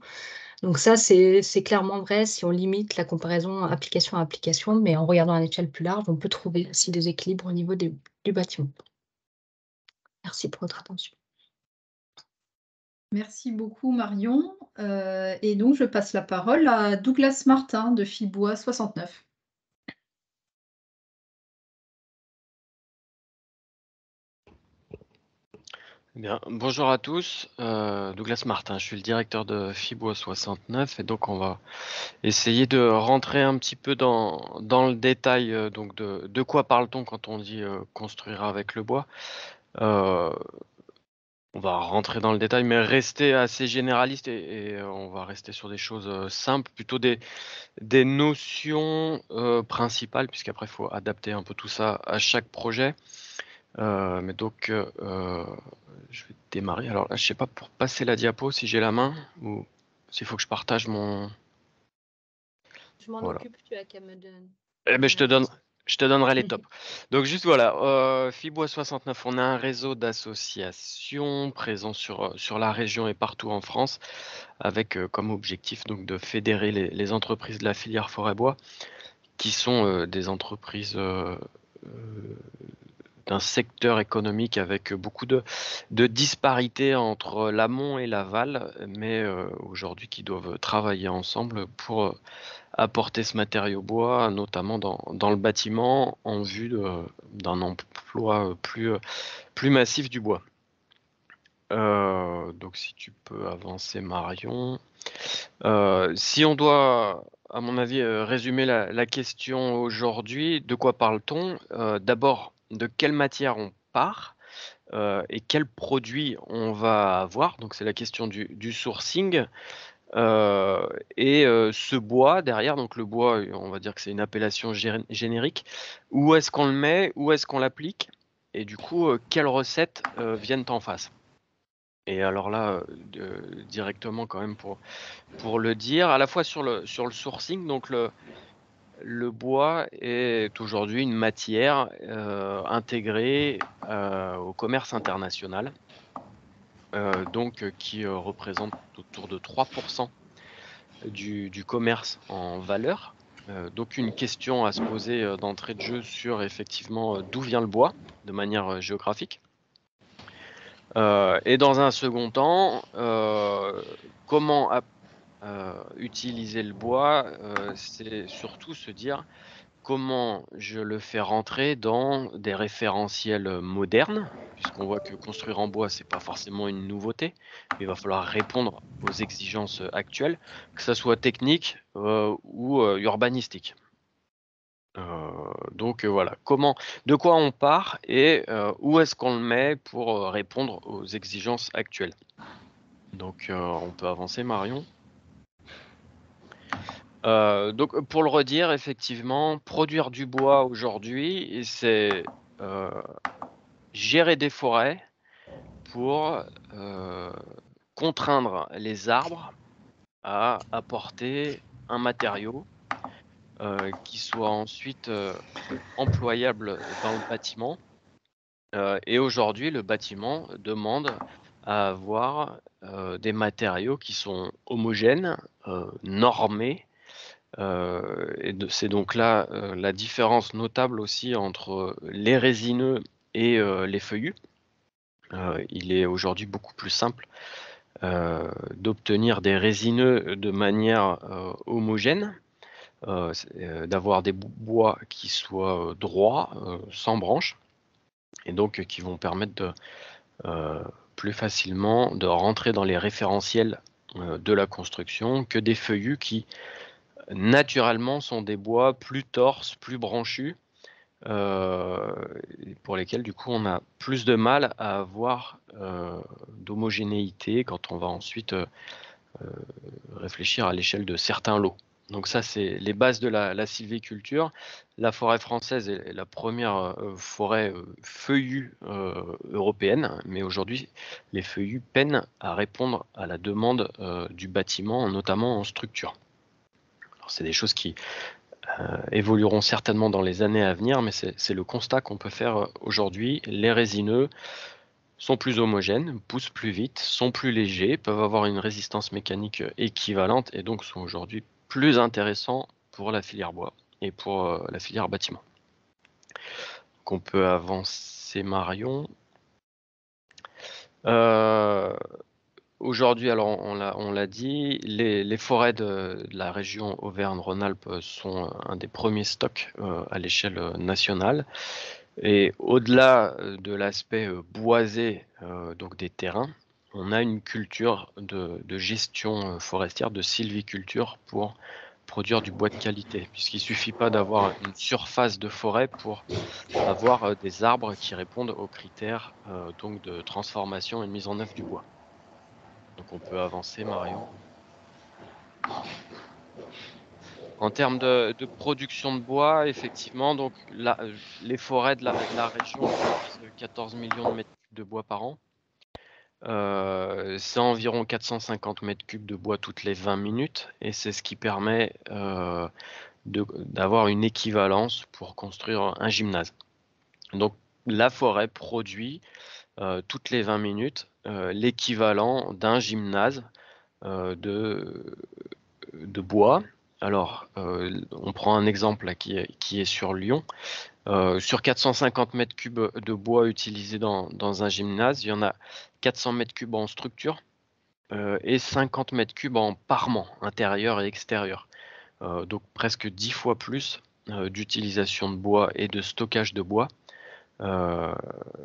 Donc ça, c'est clairement vrai si on limite la comparaison application à application, mais en regardant à l'échelle plus large, on peut trouver aussi des équilibres au niveau du bâtiment. Merci pour votre attention. Merci beaucoup Marion. Et donc je passe la parole à Douglas Martin de Fibois 69. Bien, bonjour à tous, Douglas Martin, je suis le directeur de Fibois 69 et donc on va essayer de rentrer un petit peu dans le détail donc de quoi parle-t-on quand on dit construire avec le bois. On va rentrer dans le détail mais rester assez généraliste et on va rester sur des choses simples, plutôt des notions principales puisqu'après il faut adapter un peu tout ça à chaque projet. Mais donc, je vais démarrer. Alors là, je sais pas pour passer la diapo si j'ai la main ou s'il faut que je partage mon. Je m'en occupe, tu as qu'à me donner. Eh ben, je te donnerai les tops. Donc juste voilà, Fibois 69, on a un réseau d'associations présents sur la région et partout en France, avec comme objectif donc de fédérer les entreprises de la filière forêt-bois, qui sont des entreprises d'un secteur économique avec beaucoup de disparités entre l'amont et l'aval, mais aujourd'hui qui doivent travailler ensemble pour apporter ce matériau bois, notamment dans le bâtiment, en vue d'un emploi plus massif du bois. Donc si tu peux avancer Marion. Si on doit, à mon avis, résumer la question aujourd'hui, de quoi parle-t-on? D'abord, de quelle matière on part et quels produits on va avoir. Donc c'est la question du sourcing. Et ce bois derrière, donc le bois, on va dire que c'est une appellation générique. Où est-ce qu'on le met? Où est-ce qu'on l'applique? Et du coup, quelles recettes viennent en face? Et alors là, directement quand même pour le dire, à la fois sur le sourcing, donc le bois est aujourd'hui une matière intégrée au commerce international, donc qui représente autour de 3% du commerce en valeur. Donc une question à se poser d'entrée de jeu sur effectivement d'où vient le bois de manière géographique. Et dans un second temps, comment utiliser le bois, c'est surtout se dire comment je le fais rentrer dans des référentiels modernes, puisqu'on voit que construire en bois, c'est pas forcément une nouveauté, mais il va falloir répondre aux exigences actuelles, que ça soit technique ou urbanistique. Donc voilà, de quoi on part et où est-ce qu'on le met pour répondre aux exigences actuelles. Donc on peut avancer, Marion. Donc pour le redire, effectivement, produire du bois aujourd'hui, c'est gérer des forêts pour contraindre les arbres à apporter un matériau qui soit ensuite employable dans le bâtiment. Et aujourd'hui, le bâtiment demande à avoir des matériaux qui sont homogènes, normés. Et c'est donc là la différence notable aussi entre les résineux et les feuillus. Il est aujourd'hui beaucoup plus simple d'obtenir des résineux de manière homogène, d'avoir des bois qui soient droits, sans branches, et donc qui vont permettre de plus facilement de rentrer dans les référentiels de la construction que des feuillus qui naturellement sont des bois plus torses, plus branchus, pour lesquels du coup on a plus de mal à avoir d'homogénéité quand on va ensuite réfléchir à l'échelle de certains lots. Donc ça, c'est les bases de la sylviculture. La forêt française est la première forêt feuillue européenne, mais aujourd'hui, les feuillus peinent à répondre à la demande du bâtiment, notamment en structure. Alors, c'est des choses qui évolueront certainement dans les années à venir, mais c'est le constat qu'on peut faire aujourd'hui. Les résineux sont plus homogènes, poussent plus vite, sont plus légers, peuvent avoir une résistance mécanique équivalente et donc sont aujourd'hui plus intéressants pour la filière bois et pour la filière bâtiment. Donc on peut avancer, Marion. Aujourd'hui, alors on l'a dit, les forêts de la région Auvergne-Rhône-Alpes sont un des premiers stocks à l'échelle nationale. Et au-delà de l'aspect boisé donc des terrains, on a une culture de gestion forestière, de sylviculture pour produire du bois de qualité, puisqu'il ne suffit pas d'avoir une surface de forêt pour avoir des arbres qui répondent aux critères donc de transformation et de mise en œuvre du bois. Donc on peut avancer, Marion. En termes de production de bois, effectivement, donc les forêts de la région produisent 14 millions de mètres cubes de bois par an. C'est environ 450 mètres cubes de bois toutes les 20 minutes et c'est ce qui permet d'avoir une équivalence pour construire un gymnase. Donc la forêt produit toutes les 20 minutes l'équivalent d'un gymnase de bois. Alors, on prend un exemple là, qui est sur Lyon. Sur 450 mètres cubes de bois utilisés dans un gymnase, il y en a 400 mètres cubes en structure et 50 mètres cubes en parement intérieur et extérieur. Donc presque 10 fois plus d'utilisation de bois et de stockage de bois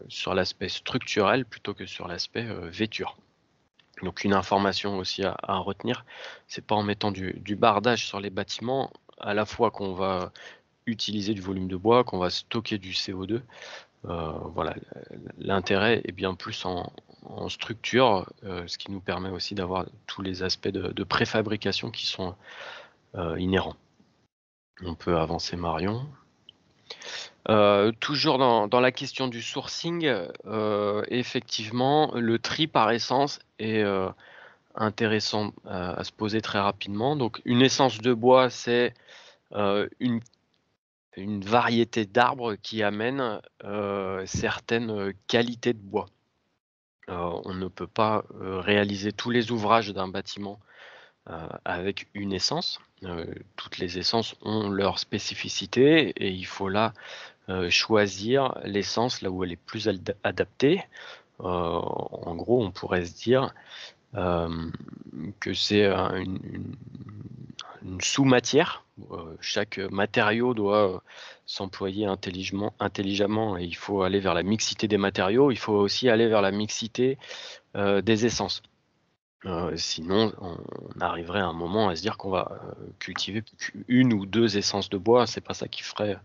sur l'aspect structurel plutôt que sur l'aspect vêture. Donc une information aussi à retenir, c'est pas en mettant du bardage sur les bâtiments à la fois qu'on va utiliser du volume de bois, qu'on va stocker du CO2. Voilà, l'intérêt est bien plus en structure, ce qui nous permet aussi d'avoir tous les aspects de préfabrication qui sont inhérents. On peut avancer, Marion. Toujours dans la question du sourcing, effectivement, le tri par essence est intéressant à se poser très rapidement. Donc, une essence de bois, c'est une variété d'arbres qui amène certaines qualités de bois. On ne peut pas réaliser tous les ouvrages d'un bâtiment avec une essence. Toutes les essences ont leur spécificité et il faut là choisir l'essence là où elle est plus adaptée. En gros, on pourrait se dire que c'est une sous-matière chaque matériau doit s'employer intelligemment, et il faut aller vers la mixité des matériaux. Il faut aussi aller vers la mixité des essences. Sinon, on arriverait à un moment à se dire qu'on va cultiver une ou deux essences de bois. C'est pas ça qui ferait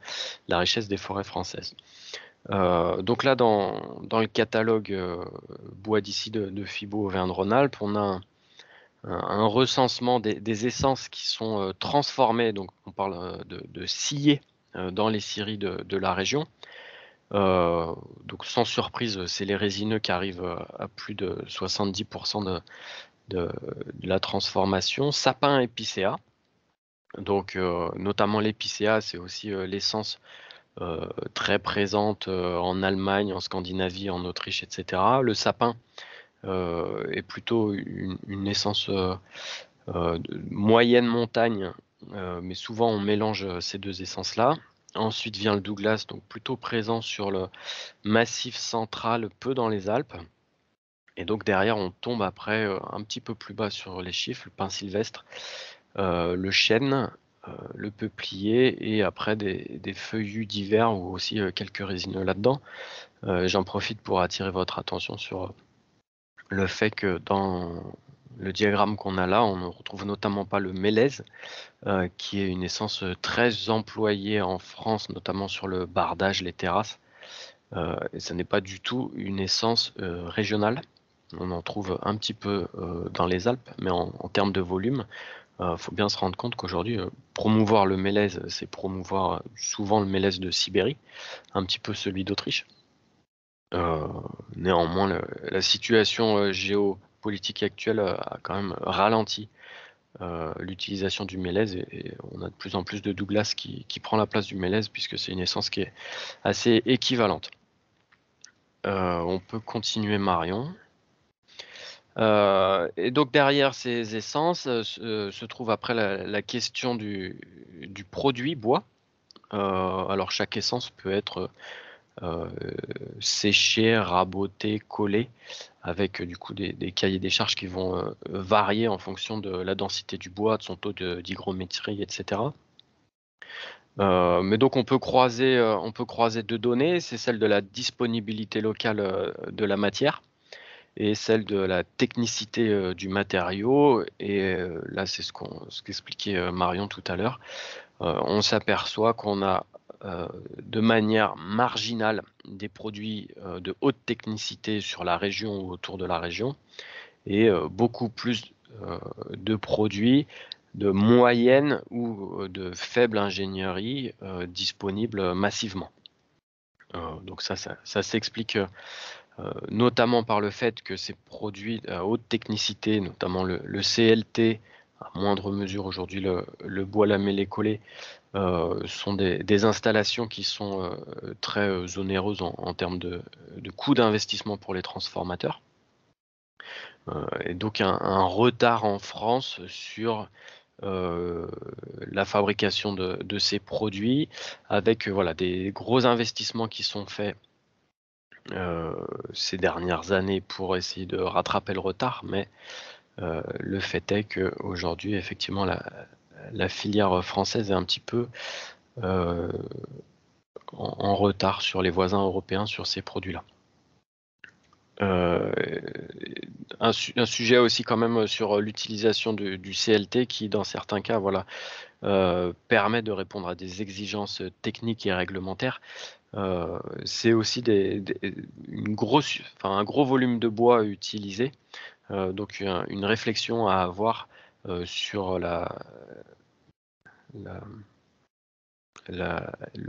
la richesse des forêts françaises. Donc là, dans le catalogue bois d'ici de FIBO Auvergne-Rhône-Alpes, on a un recensement des essences qui sont transformées. Donc on parle de sciés dans les scieries de la région. Donc sans surprise, c'est les résineux qui arrivent à plus de 70% de la transformation. Sapin épicéa. Donc notamment l'épicéa, c'est aussi l'essence très présente en Allemagne, en Scandinavie, en Autriche, etc. Le sapin est plutôt une essence de moyenne montagne, mais souvent on mélange ces deux essences-là. Ensuite vient le Douglas, donc plutôt présent sur le massif central, peu dans les Alpes. Et donc derrière, on tombe après un petit peu plus bas sur les chiffres, le pin sylvestre, le chêne, le peuplier, et après des feuillus divers ou aussi quelques résineux là-dedans. J'en profite pour attirer votre attention sur le fait que dans le diagramme qu'on a là, on ne retrouve notamment pas le mélèze, qui est une essence très employée en France, notamment sur le bardage, les terrasses. Et ce n'est pas du tout une essence régionale. On en trouve un petit peu dans les Alpes, mais en termes de volume, faut bien se rendre compte qu'aujourd'hui, promouvoir le mélèze, c'est promouvoir souvent le mélèze de Sibérie, un petit peu celui d'Autriche. Néanmoins, la situation géopolitique actuelle a quand même ralenti l'utilisation du mélèze, et on a de plus en plus de Douglas qui prend la place du mélèze, puisque c'est une essence qui est assez équivalente. On peut continuer, Marion. Et donc derrière ces essences se trouve après la question du produit bois. Alors chaque essence peut être séchée, rabotée, collée, avec du coup des cahiers des charges qui vont varier en fonction de la densité du bois, de son taux d'hygrométrie, etc. Mais donc on peut croiser deux données, c'est celle de la disponibilité locale de la matière et celle de la technicité du matériau. Et là, c'est ce qu'expliquait Marion tout à l'heure. On s'aperçoit qu'on a de manière marginale des produits de haute technicité sur la région ou autour de la région, et beaucoup plus de produits de moyenne ou de faible ingénierie disponibles massivement. Donc ça s'explique notamment par le fait que ces produits à haute technicité, notamment le CLT, à moindre mesure aujourd'hui le bois lamellé collé, sont des installations qui sont très onéreuses en termes de coût d'investissement pour les transformateurs. Et donc un retard en France sur la fabrication de ces produits, avec voilà, des gros investissements qui sont faits ces dernières années pour essayer de rattraper le retard, mais le fait est qu'aujourd'hui, effectivement, la filière française est un petit peu en retard sur les voisins européens sur ces produits-là. Un sujet aussi quand même sur l'utilisation du CLT, qui dans certains cas permet de répondre à des exigences techniques et réglementaires. C'est aussi un gros volume de bois utilisé, donc une réflexion à avoir sur le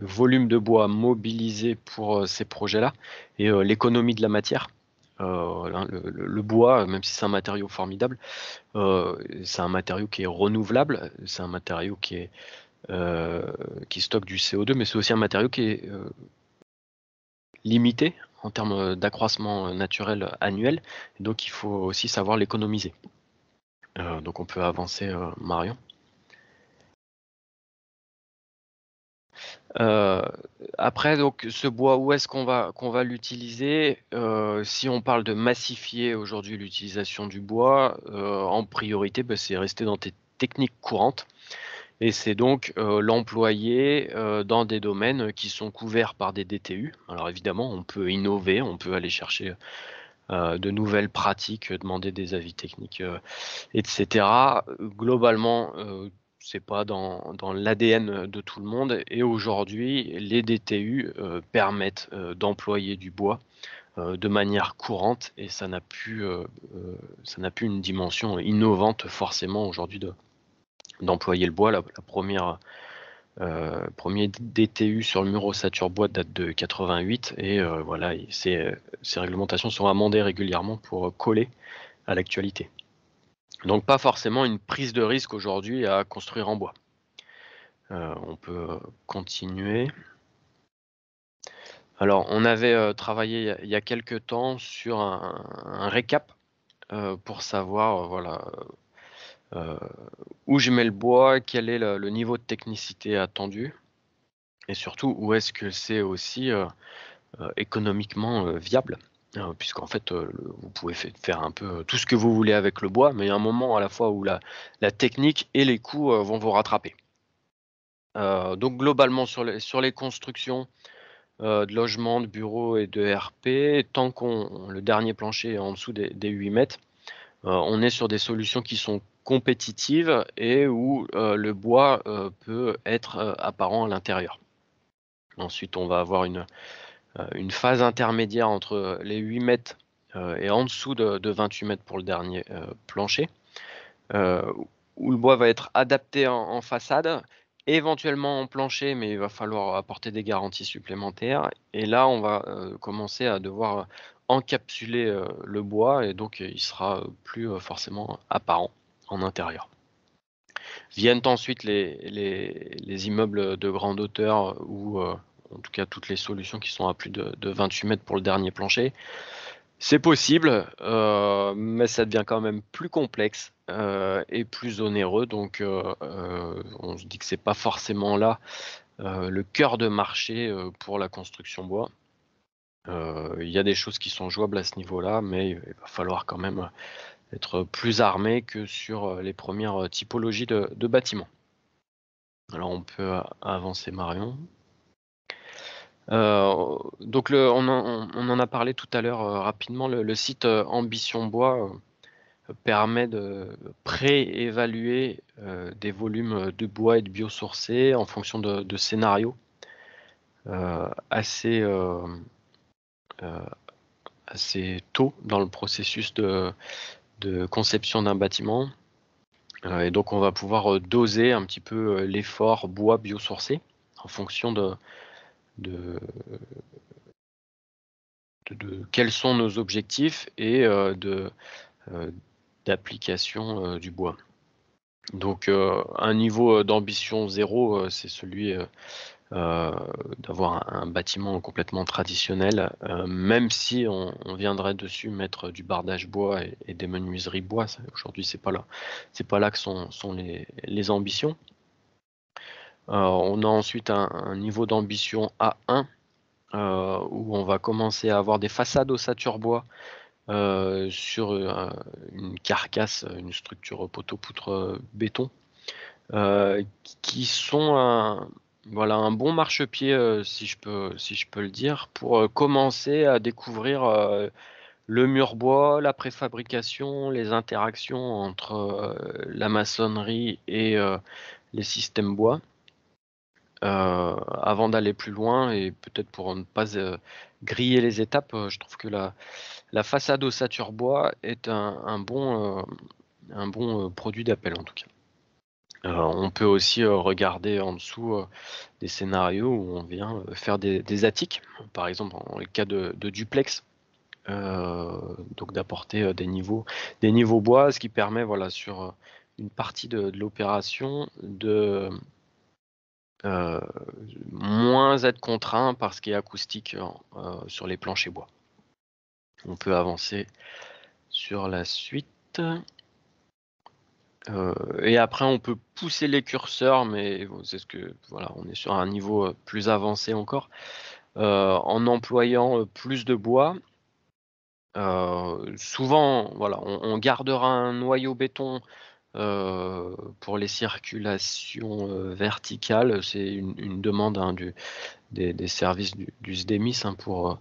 volume de bois mobilisé pour ces projets-là, et l'économie de la matière. Le bois, même si c'est un matériau formidable, c'est un matériau qui est renouvelable, c'est un matériau qui stocke du CO2, mais c'est aussi un matériau qui est limité en termes d'accroissement naturel annuel, et donc il faut aussi savoir l'économiser. Donc on peut avancer, Marion. Après, donc ce bois, où est-ce qu'on va l'utiliser? Si on parle de massifier aujourd'hui l'utilisation du bois, en priorité, c'est rester dans des techniques courantes. Et c'est donc l'employer dans des domaines qui sont couverts par des DTU. Alors évidemment, on peut innover, on peut aller chercher de nouvelles pratiques, demander des avis techniques, etc. Globalement, c'est pas dans l'ADN de tout le monde. Et aujourd'hui, les DTU permettent d'employer du bois de manière courante, et ça n'a plus une dimension innovante forcément aujourd'hui d'employer le bois. La première premier DTU sur le mur ossature bois date de 88, et voilà, ces réglementations sont amendées régulièrement pour coller à l'actualité. Donc pas forcément une prise de risque aujourd'hui à construire en bois. On peut continuer. Alors on avait travaillé il y a quelques temps sur un récap pour savoir voilà, où je mets le bois, quel est le niveau de technicité attendu, et surtout où est-ce que c'est aussi économiquement viable, puisqu'en fait vous pouvez faire un peu tout ce que vous voulez avec le bois, mais il y a un moment à la fois où la technique et les coûts vont vous rattraper. Donc globalement sur les constructions de logements, de bureaux et de RP, tant qu'on le dernier plancher est en dessous des 8 mètres, on est sur des solutions qui sont compétitives et où le bois peut être apparent à l'intérieur. Ensuite, on va avoir une phase intermédiaire entre les 8 mètres et en dessous de 28 mètres pour le dernier plancher, où le bois va être adapté en façade, éventuellement en plancher, mais il va falloir apporter des garanties supplémentaires. Et là, on va commencer à devoir encapsuler le bois, et donc il sera plus forcément apparent en intérieur. Viennent ensuite les immeubles de grande hauteur, ou en tout cas toutes les solutions qui sont à plus de 28 mètres pour le dernier plancher. C'est possible, mais ça devient quand même plus complexe et plus onéreux. Donc on se dit que c'est pas forcément là le cœur de marché pour la construction bois. Il y a des choses qui sont jouables à ce niveau-là, mais il va falloir quand même être plus armé que sur les premières typologies de bâtiments. Alors on peut avancer, Marion. Donc on en a parlé tout à l'heure rapidement. Le site Ambition Bois permet de préévaluer des volumes de bois et de biosourcés en fonction de scénarios assez tôt dans le processus de conception d'un bâtiment. Et donc on va pouvoir doser un petit peu l'effort bois biosourcé en fonction de quels sont nos objectifs et d'application du bois. Donc un niveau d'ambition 0, c'est celui d'avoir un bâtiment complètement traditionnel, même si on viendrait dessus mettre du bardage bois et des menuiseries bois. Aujourd'hui, c'est pas là que sont les ambitions. On a ensuite un niveau d'ambition A1, où on va commencer à avoir des façades ossature bois sur une carcasse, une structure poteau-poutre béton, qui sont un bon marchepied, si je peux le dire, pour commencer à découvrir le mur bois, la préfabrication, les interactions entre la maçonnerie et les systèmes bois. Avant d'aller plus loin, et peut-être pour ne pas griller les étapes, je trouve que la façade ossature bois est un bon produit d'appel en tout cas. On peut aussi regarder en dessous des scénarios où on vient faire des attiques, par exemple dans le cas de duplex, donc d'apporter des niveaux bois, ce qui permet sur une partie de l'opération de moins être contraint par ce qui est acoustique sur les planchers bois. On peut avancer sur la suite. Et après, on peut pousser les curseurs, mais c'est on est sur un niveau plus avancé encore, en employant plus de bois. Souvent, on gardera un noyau béton pour les circulations verticales. C'est une demande des services du SDEMIS pour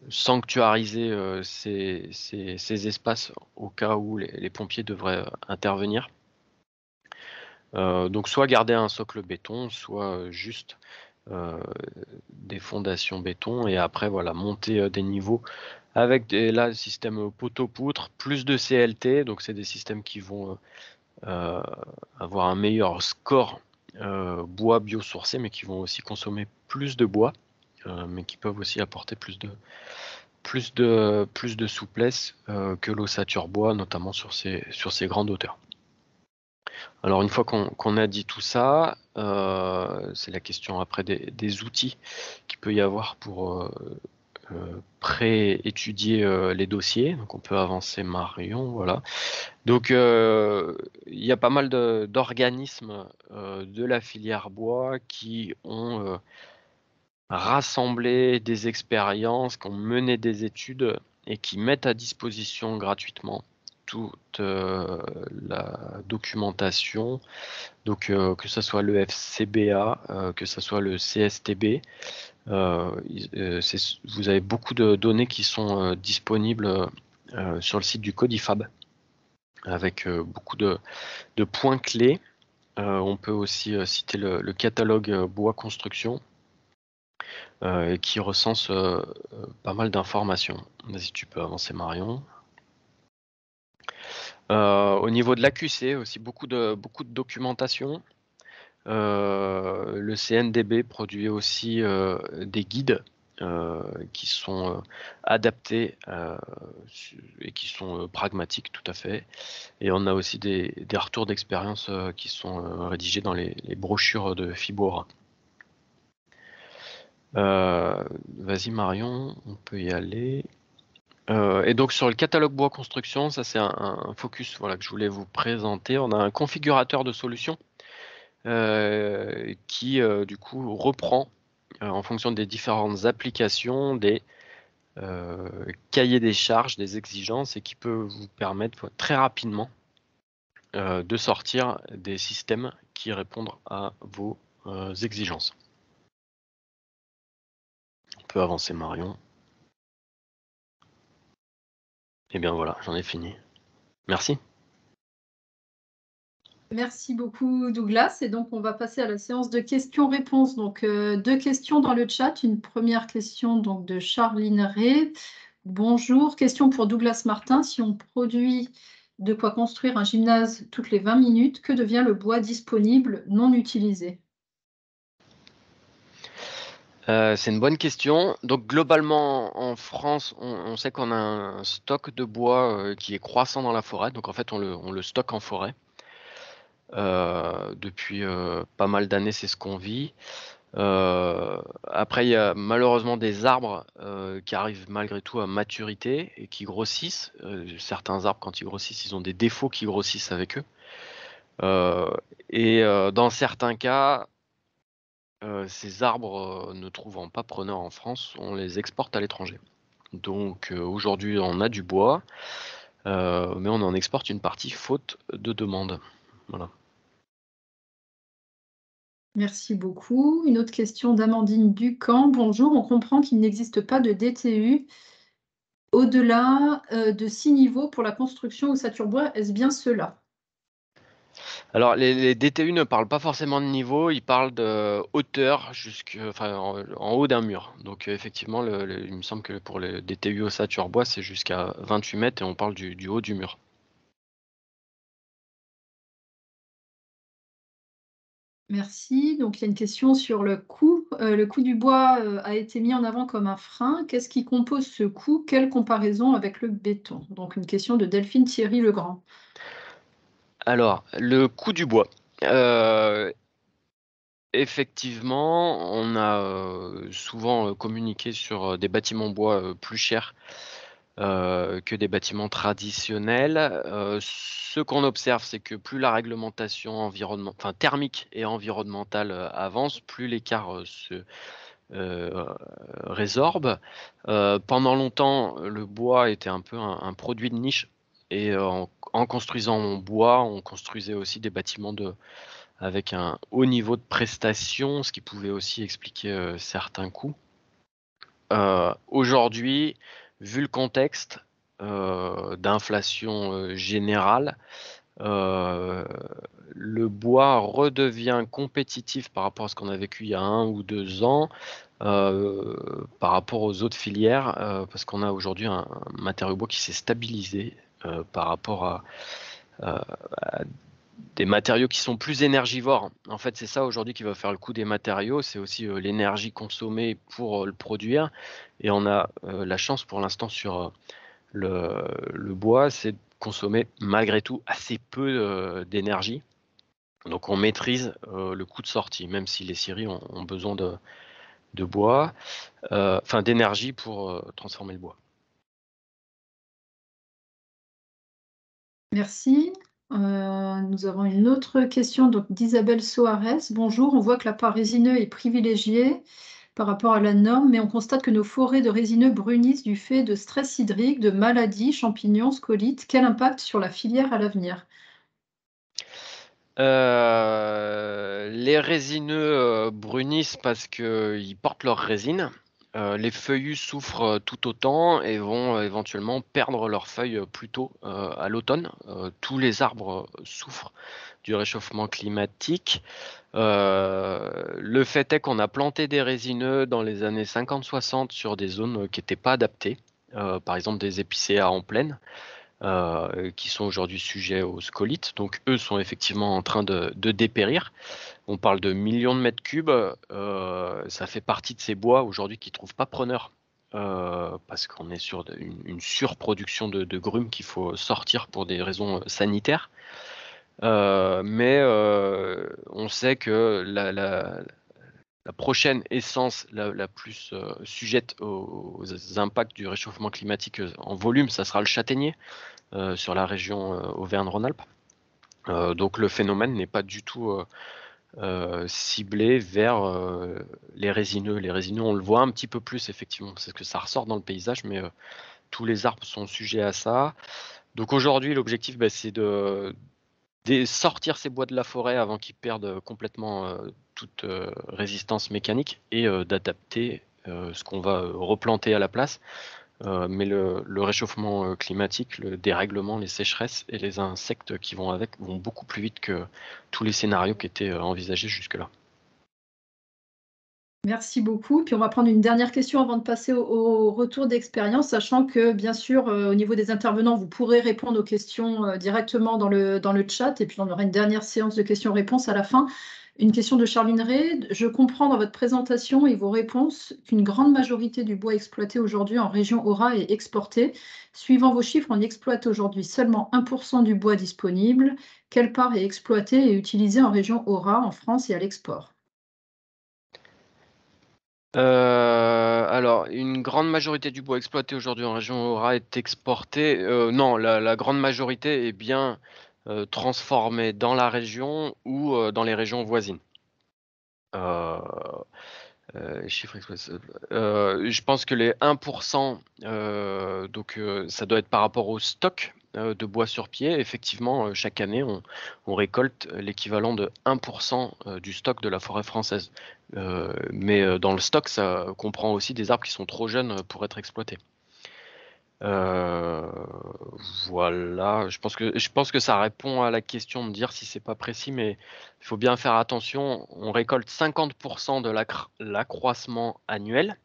sanctuariser ces espaces au cas où les pompiers devraient intervenir. Donc soit garder un socle béton, soit juste des fondations béton, et après voilà, monter des niveaux avec là le système poteau-poutre, plus de CLT, donc c'est des systèmes qui vont avoir un meilleur score bois biosourcé, mais qui vont aussi consommer plus de bois, mais qui peuvent aussi apporter plus de souplesse que l'ossature bois, notamment sur ces grandes hauteurs. Alors une fois qu'on a dit tout ça, c'est la question après des outils qu'il peut y avoir pour pré-étudier les dossiers. Donc on peut avancer Marion, voilà. Donc il y a pas mal d'organismes de la filière bois qui ont rassemblé des expériences, qui ont mené des études et qui mettent à disposition gratuitement toute la documentation, donc que ce soit le FCBA, que ce soit le CSTB. Vous avez beaucoup de données qui sont disponibles sur le site du Codifab, avec beaucoup de points clés. On peut aussi citer le catalogue bois construction, qui recense pas mal d'informations. Vas-y, tu peux avancer Marion. Au niveau de l'AQC, aussi beaucoup de documentation. Le CNDB produit aussi des guides qui sont adaptés et qui sont pragmatiques tout à fait. Et on a aussi des retours d'expérience qui sont rédigés dans les brochures de Fibora. Vas-y Marion, on peut y aller. Et donc sur le catalogue bois construction, ça c'est un focus voilà, que je voulais vous présenter. On a un configurateur de solutions qui du coup reprend en fonction des différentes applications des cahiers des charges, des exigences, et qui peut vous permettre très rapidement de sortir des systèmes qui répondent à vos exigences. On peut avancer Marion. Et bien voilà, j'en ai fini. Merci. Merci beaucoup Douglas. Et donc on va passer à la séance de questions-réponses. Donc 2 questions dans le chat. Une première question donc de Charline Ray. Bonjour, question pour Douglas Martin. Si on produit de quoi construire un gymnase toutes les 20 minutes, que devient le bois disponible non utilisé? C'est une bonne question. Donc globalement en France, on sait qu'on a un stock de bois qui est croissant dans la forêt. Donc en fait on le stocke en forêt. Depuis pas mal d'années, c'est ce qu'on vit. Après, il y a malheureusement des arbres qui arrivent malgré tout à maturité et qui grossissent. Certains arbres, quand ils grossissent, ils ont des défauts qui grossissent avec eux. Et dans certains cas, ces arbres ne trouvant pas preneur en France, on les exporte à l'étranger. Donc aujourd'hui, on a du bois, mais on en exporte une partie faute de demande. Voilà. Merci beaucoup. Une autre question d'Amandine Ducamp. Bonjour, on comprend qu'il n'existe pas de DTU au-delà de 6 niveaux pour la construction ossature bois. Est-ce bien cela? Alors, les DTU ne parlent pas forcément de niveau, ils parlent de hauteur en haut d'un mur. Donc, effectivement, il me semble que pour les DTU ossature bois, c'est jusqu'à 28 mètres et on parle du haut du mur. Merci. Donc, il y a une question sur le coût. Le coût du bois a été mis en avant comme un frein. Qu'est-ce qui compose ce coût? Quelle comparaison avec le béton? Donc, une question de Delphine Thierry Legrand. Alors, le coût du bois. Effectivement, on a souvent communiqué sur des bâtiments bois plus chers que des bâtiments traditionnels. Ce qu'on observe, c'est que plus la réglementation thermique et environnementale avance, plus l'écart se résorbe. Pendant longtemps, le bois était un peu un produit de niche Et en construisant en bois, on construisait aussi des bâtiments avec un haut niveau de prestation, ce qui pouvait aussi expliquer certains coûts. Aujourd'hui, vu le contexte d'inflation générale, le bois redevient compétitif par rapport à ce qu'on a vécu il y a 1 ou 2 ans, par rapport aux autres filières, parce qu'on a aujourd'hui un matériau bois qui s'est stabilisé par rapport à des matériaux qui sont plus énergivores. En fait, c'est ça aujourd'hui qui va faire le coût des matériaux, c'est aussi l'énergie consommée pour le produire. Et on a la chance pour l'instant sur le bois, c'est de consommer malgré tout assez peu d'énergie. Donc on maîtrise le coût de sortie, même si les scieries ont besoin de bois, enfin d'énergie pour transformer le bois. Merci. Nous avons une autre question d'Isabelle Soares. Bonjour, on voit que la part résineux est privilégiée par rapport à la norme, mais on constate que nos forêts de résineux brunissent du fait de stress hydrique, de maladies, champignons, scolites. Quel impact sur la filière à l'avenir? Les résineux brunissent parce qu'ils portent leur résine. Les feuillus souffrent tout autant et vont éventuellement perdre leurs feuilles plus tôt à l'automne. Tous les arbres souffrent du réchauffement climatique. Le fait est qu'on a planté des résineux dans les années 50-60 sur des zones qui n'étaient pas adaptées, par exemple des épicéas en plaine. Qui sont aujourd'hui sujets aux scolites. Donc eux sont effectivement en train de dépérir. On parle de millions de mètres cubes. Ça fait partie de ces bois aujourd'hui qui ne trouvent pas preneur. Parce qu'on est sur une surproduction de grumes qu'il faut sortir pour des raisons sanitaires. Mais on sait que la prochaine essence la plus sujette aux impacts du réchauffement climatique en volume, ça sera le châtaignier sur la région Auvergne-Rhône-Alpes. Donc le phénomène n'est pas du tout ciblé vers les résineux. Les résineux, on le voit un petit peu plus effectivement, parce que ça ressort dans le paysage, mais tous les arbres sont sujets à ça. Donc aujourd'hui, l'objectif, c'est de sortir ces bois de la forêt avant qu'ils perdent complètement toute résistance mécanique et d'adapter ce qu'on va replanter à la place. Mais le réchauffement climatique, le dérèglement, les sécheresses et les insectes qui vont avec vont beaucoup plus vite que tous les scénarios qui étaient envisagés jusque-là. Merci beaucoup. Puis on va prendre une dernière question avant de passer au retour d'expérience, sachant que bien sûr, au niveau des intervenants, vous pourrez répondre aux questions directement dans le chat, et puis on aura une dernière séance de questions-réponses à la fin. Une question de Charline Ray. Je comprends dans votre présentation et vos réponses qu'une grande majorité du bois exploité aujourd'hui en région Aura est exporté. Suivant vos chiffres, on exploite aujourd'hui seulement 1% du bois disponible. Quelle part est exploitée et utilisée en région Aura, en France et à l'export? Alors, une grande majorité du bois exploité aujourd'hui en région Aura est exporté. Non, la grande majorité est bien transformée dans la région ou dans les régions voisines. Chiffres exploités. Je pense que les 1%, donc ça doit être par rapport au stock de bois sur pied. Effectivement, chaque année, on récolte l'équivalent de 1% du stock de la forêt française. Mais dans le stock, ça comprend aussi des arbres qui sont trop jeunes pour être exploités. Voilà, je pense que ça répond à la question de dire si c'est pas précis, mais il faut bien faire attention. On récolte 50% de l'accroissement annuel,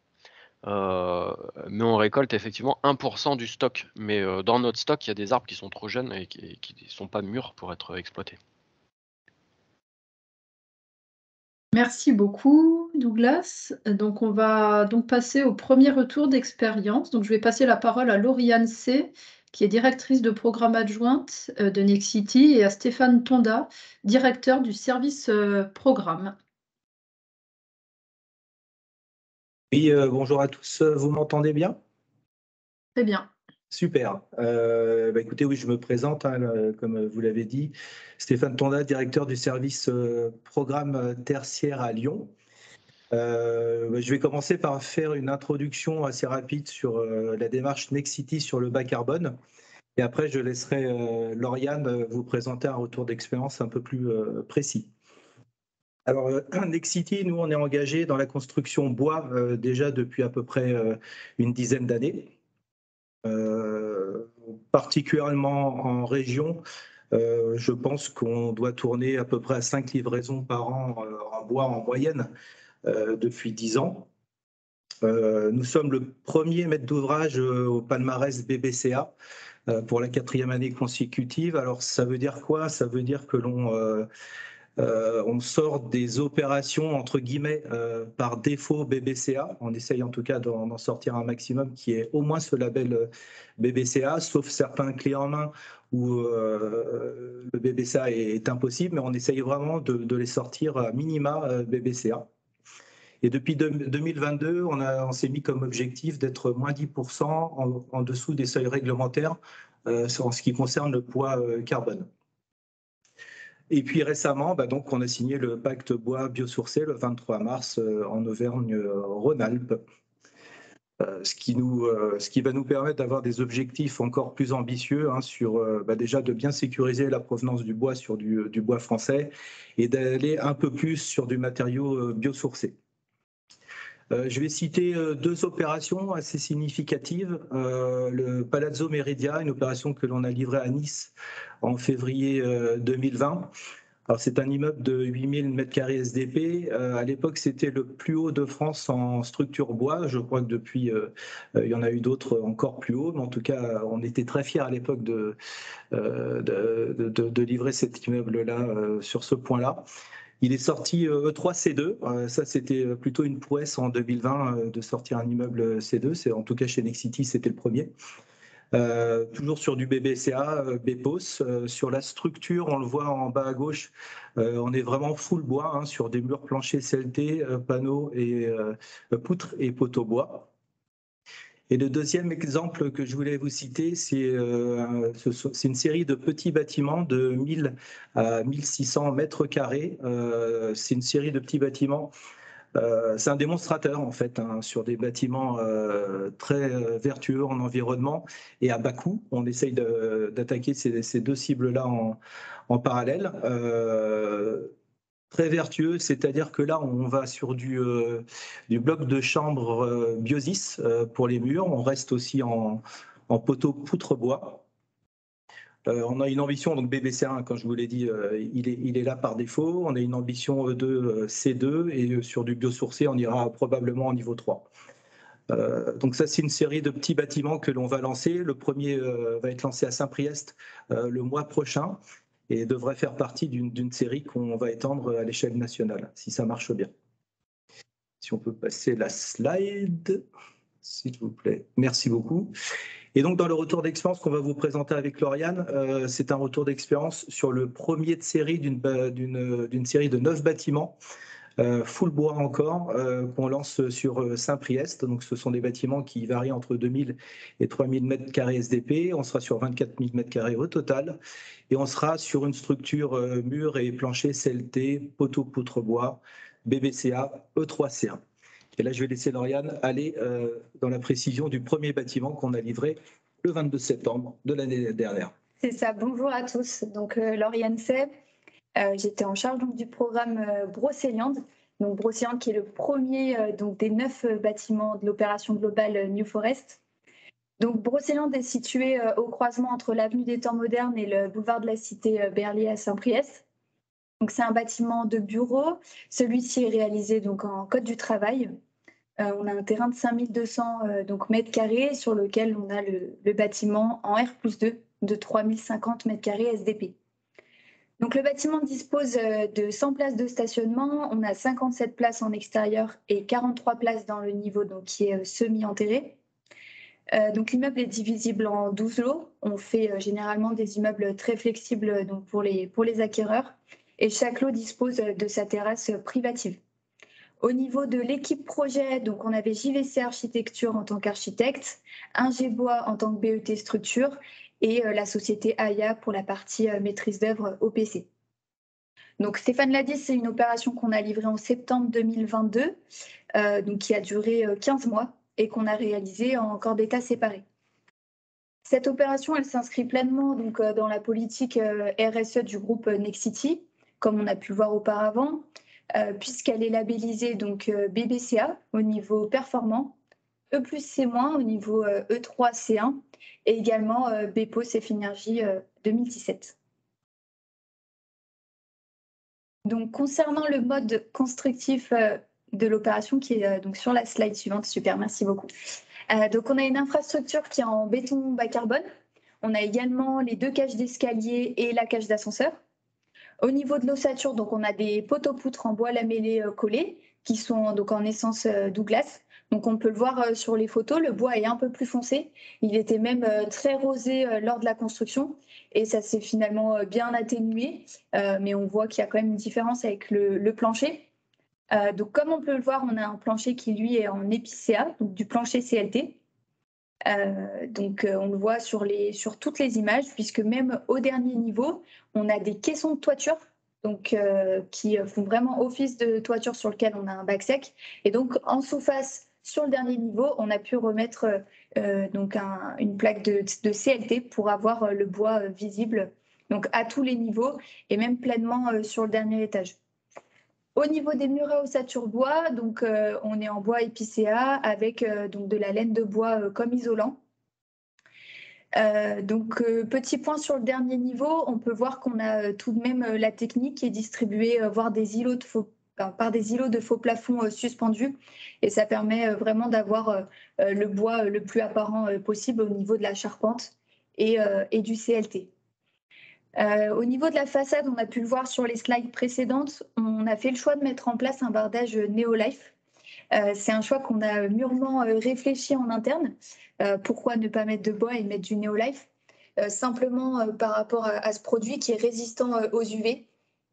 mais on récolte effectivement 1% du stock. Mais dans notre stock, il y a des arbres qui sont trop jeunes et qui ne sont pas mûrs pour être exploités. Merci beaucoup, Douglas. Donc, on va donc passer au premier retour d'expérience. Donc, je vais passer la parole à Lauriane C., qui est directrice de programme adjointe de Nexity, et à Stéphane Tonda, directeur du service programme. Oui, bonjour à tous. Vous m'entendez bien? Très bien. Super. Écoutez, oui, je me présente, comme vous l'avez dit, Stéphane Tonda, directeur du service programme tertiaire à Lyon. Je vais commencer par faire une introduction assez rapide sur la démarche Nexity sur le bas carbone. Et après, je laisserai Lauriane vous présenter un retour d'expérience un peu plus précis. Alors, Nexity, nous, on est engagé dans la construction bois déjà depuis à peu près une dizaine d'années, particulièrement en région. Je pense qu'on doit tourner à peu près à 5 livraisons par an en bois en moyenne depuis 10 ans. Nous sommes le premier maître d'ouvrage au palmarès BBCA pour la 4e année consécutive. Alors, ça veut dire quoi? Ça veut dire que on sort des opérations entre guillemets par défaut BBCA. On essaye en tout cas d'en sortir un maximum qui est au moins ce label BBCA, sauf certains clés en main où le BBCA est impossible, mais on essaye vraiment de les sortir à minima BBCA. Et depuis 2022, on s'est mis comme objectif d'être moins 10% en dessous des seuils réglementaires en ce qui concerne le poids carbone. Et puis récemment, donc, on a signé le pacte bois biosourcé le 23 mars en Auvergne-Rhône-Alpes, ce qui va nous permettre d'avoir des objectifs encore plus ambitieux sur déjà de bien sécuriser la provenance du bois sur du bois français et d'aller un peu plus sur du matériau biosourcé. Je vais citer 2 opérations assez significatives. Le Palazzo Meridia, une opération que l'on a livrée à Nice en février 2020. Alors, c'est un immeuble de 8000 m² SDP. À l'époque, c'était le plus haut de France en structure bois. Je crois que depuis, il y en a eu d'autres encore plus hauts. Mais en tout cas, on était très fiers à l'époque de livrer cet immeuble-là sur ce point-là. Il est sorti E3C2, ça c'était plutôt une prouesse en 2020 de sortir un immeuble C2, en tout cas chez Nexity c'était le premier. Toujours sur du BBCA, BPOS. Sur la structure, on le voit en bas à gauche, on est vraiment full bois sur des murs planchers CLT, panneaux et poutres et poteaux bois. Et le deuxième exemple que je voulais vous citer, c'est une série de petits bâtiments de 1000 à 1600 mètres carrés. C'est une série de petits bâtiments. C'est un démonstrateur en fait sur des bâtiments très vertueux en environnement et à bas coût. On essaye d'attaquer ces 2 cibles-là en parallèle. Très vertueux, c'est-à-dire que là, on va sur du bloc de chambre Biosis pour les murs. On reste aussi en poteau poutre bois. On a une ambition, donc BBCA, quand je vous l'ai dit, il est là par défaut. On a une ambition E2, C2 et sur du biosourcé, on ira probablement au niveau 3. Donc ça, c'est une série de petits bâtiments que l'on va lancer. Le premier va être lancé à Saint-Priest le mois prochain et devrait faire partie d'une série qu'on va étendre à l'échelle nationale, si ça marche bien. Si on peut passer la slide, s'il vous plaît. Merci beaucoup. Et donc, dans le retour d'expérience qu'on va vous présenter avec Lauriane, c'est un retour d'expérience sur le premier de série d'une série de 9 bâtiments, full bois encore, qu'on lance sur Saint-Priest. Donc, ce sont des bâtiments qui varient entre 2000 et 3000 m² SDP. On sera sur 24 000 m² au total. Et on sera sur une structure mur et plancher CLT, poteau poutre bois, BBCA, E3C1. Et là, je vais laisser Lauriane aller dans la précision du premier bâtiment qu'on a livré le 22 septembre de l'année dernière. C'est ça, bonjour à tous. Donc, Lauriane Seb, j'étais en charge donc, du programme Brocéliande. Donc, Brocéliande qui est le premier donc, des 9 bâtiments de l'opération globale New Forest. Donc, Brocéliande est situé au croisement entre l'avenue des Temps Modernes et le boulevard de la Cité Berlier à Saint-Priest. Donc, c'est un bâtiment de bureau. Celui-ci est réalisé donc, en code du travail. On a un terrain de 5200 mètres carrés sur lequel on a le bâtiment en R+2 de 3050 mètres carrés SDP. Donc, le bâtiment dispose de 100 places de stationnement. On a 57 places en extérieur et 43 places dans le niveau donc, qui est semi-enterré. Donc, l'immeuble est divisible en 12 lots. On fait généralement des immeubles très flexibles donc, pour les acquéreurs. Et chaque lot dispose de sa terrasse privative. Au niveau de l'équipe projet, donc on avait JVC Architecture en tant qu'architecte, Ingebois en tant que BET structure et la société AIA pour la partie maîtrise d'œuvre OPC. Donc Stéphane l'a dit, c'est une opération qu'on a livrée en septembre 2022, donc qui a duré 15 mois et qu'on a réalisée en corps d'état séparé. Cette opération, elle s'inscrit pleinement donc, dans la politique RSE du groupe Nexity, comme on a pu le voir auparavant, puisqu'elle est labellisée donc, BBCA au niveau performant, E+C- au niveau E3C1 et également BEPO Cefinergie 2017. Donc, concernant le mode constructif de l'opération qui est donc sur la slide suivante, super, merci beaucoup. Donc, on a une infrastructure qui est en béton bas carbone. On a également les 2 cages d'escalier et la cage d'ascenseur. Au niveau de l'ossature, donc on a des poteaux-poutres en bois lamellé collés qui sont donc en essence Douglas. Donc on peut le voir sur les photos, le bois est un peu plus foncé. Il était même très rosé lors de la construction et ça s'est finalement bien atténué. Mais on voit qu'il y a quand même une différence avec le plancher. Donc comme on peut le voir, on a un plancher qui lui est en épicéa, donc du plancher CLT. Donc on le voit sur toutes les images, puisque même au dernier niveau, on a des caissons de toiture donc, qui font vraiment office de toiture sur lequel on a un bac sec. Et donc en sous-face, sur le dernier niveau, on a pu remettre donc une plaque de CLT pour avoir le bois visible donc à tous les niveaux et même pleinement sur le dernier étage. Au niveau des murs à ossature bois, donc on est en bois épicéa avec donc de la laine de bois comme isolant. Donc petit point sur le dernier niveau, on peut voir qu'on a tout de même la technique qui est distribuée par des îlots de faux plafonds suspendus et ça permet vraiment d'avoir le bois le plus apparent possible au niveau de la charpente et du CLT. Au niveau de la façade, on a pu le voir sur les slides précédentes, on a fait le choix de mettre en place un bardage Neolife. C'est un choix qu'on a mûrement réfléchi en interne. Pourquoi ne pas mettre de bois et mettre du Neolife? Simplement par rapport à ce produit qui est résistant aux UV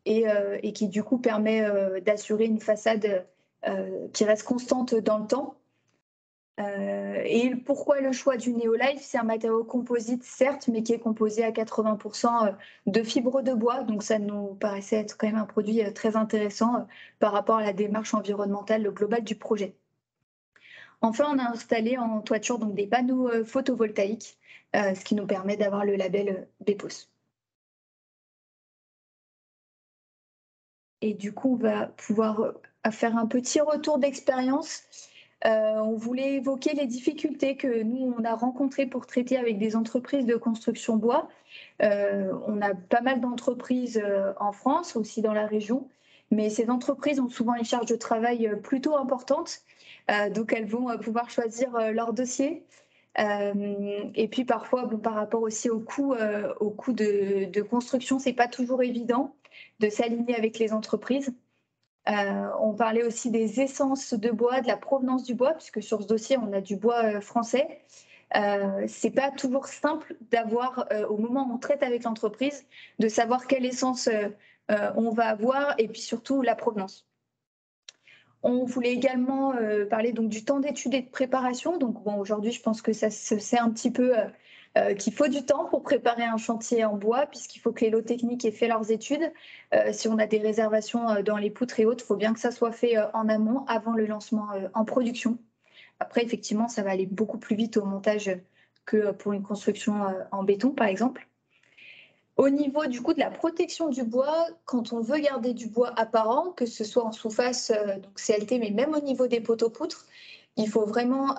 et qui du coup permet d'assurer une façade qui reste constante dans le temps. Et pourquoi le choix du Neolife? C'est un matériau composite, certes, mais qui est composé à 80% de fibres de bois. Donc, ça nous paraissait être quand même un produit très intéressant par rapport à la démarche environnementale globale du projet. Enfin, on a installé en toiture donc, des panneaux photovoltaïques, ce qui nous permet d'avoir le label BEPOS. Et du coup, on va pouvoir faire un petit retour d'expérience. On voulait évoquer les difficultés que nous, on a rencontrées pour traiter avec des entreprises de construction bois. On a pas mal d'entreprises en France, aussi dans la région, mais ces entreprises ont souvent une charge de travail plutôt importante, donc elles vont pouvoir choisir leur dossier. Et puis parfois, bon, par rapport aussi au coût de construction, c'est pas toujours évident de s'aligner avec les entreprises. On parlait aussi des essences de bois, de la provenance du bois, puisque sur ce dossier, on a du bois français. C'est pas toujours simple d'avoir, au moment où on traite avec l'entreprise, de savoir quelle essence on va avoir et puis surtout la provenance. On voulait également parler donc, du temps d'étude et de préparation. Donc bon, aujourd'hui, je pense que ça se sait un petit peu qu'il faut du temps pour préparer un chantier en bois, puisqu'il faut que les lots techniques aient fait leurs études. Si on a des réservations dans les poutres et autres, il faut bien que ça soit fait en amont, avant le lancement en production. Après, effectivement, ça va aller beaucoup plus vite au montage que pour une construction en béton, par exemple. Au niveau du coup de la protection du bois, quand on veut garder du bois apparent, que ce soit en sous-face, donc CLT, mais même au niveau des poteaux-poutres, il faut vraiment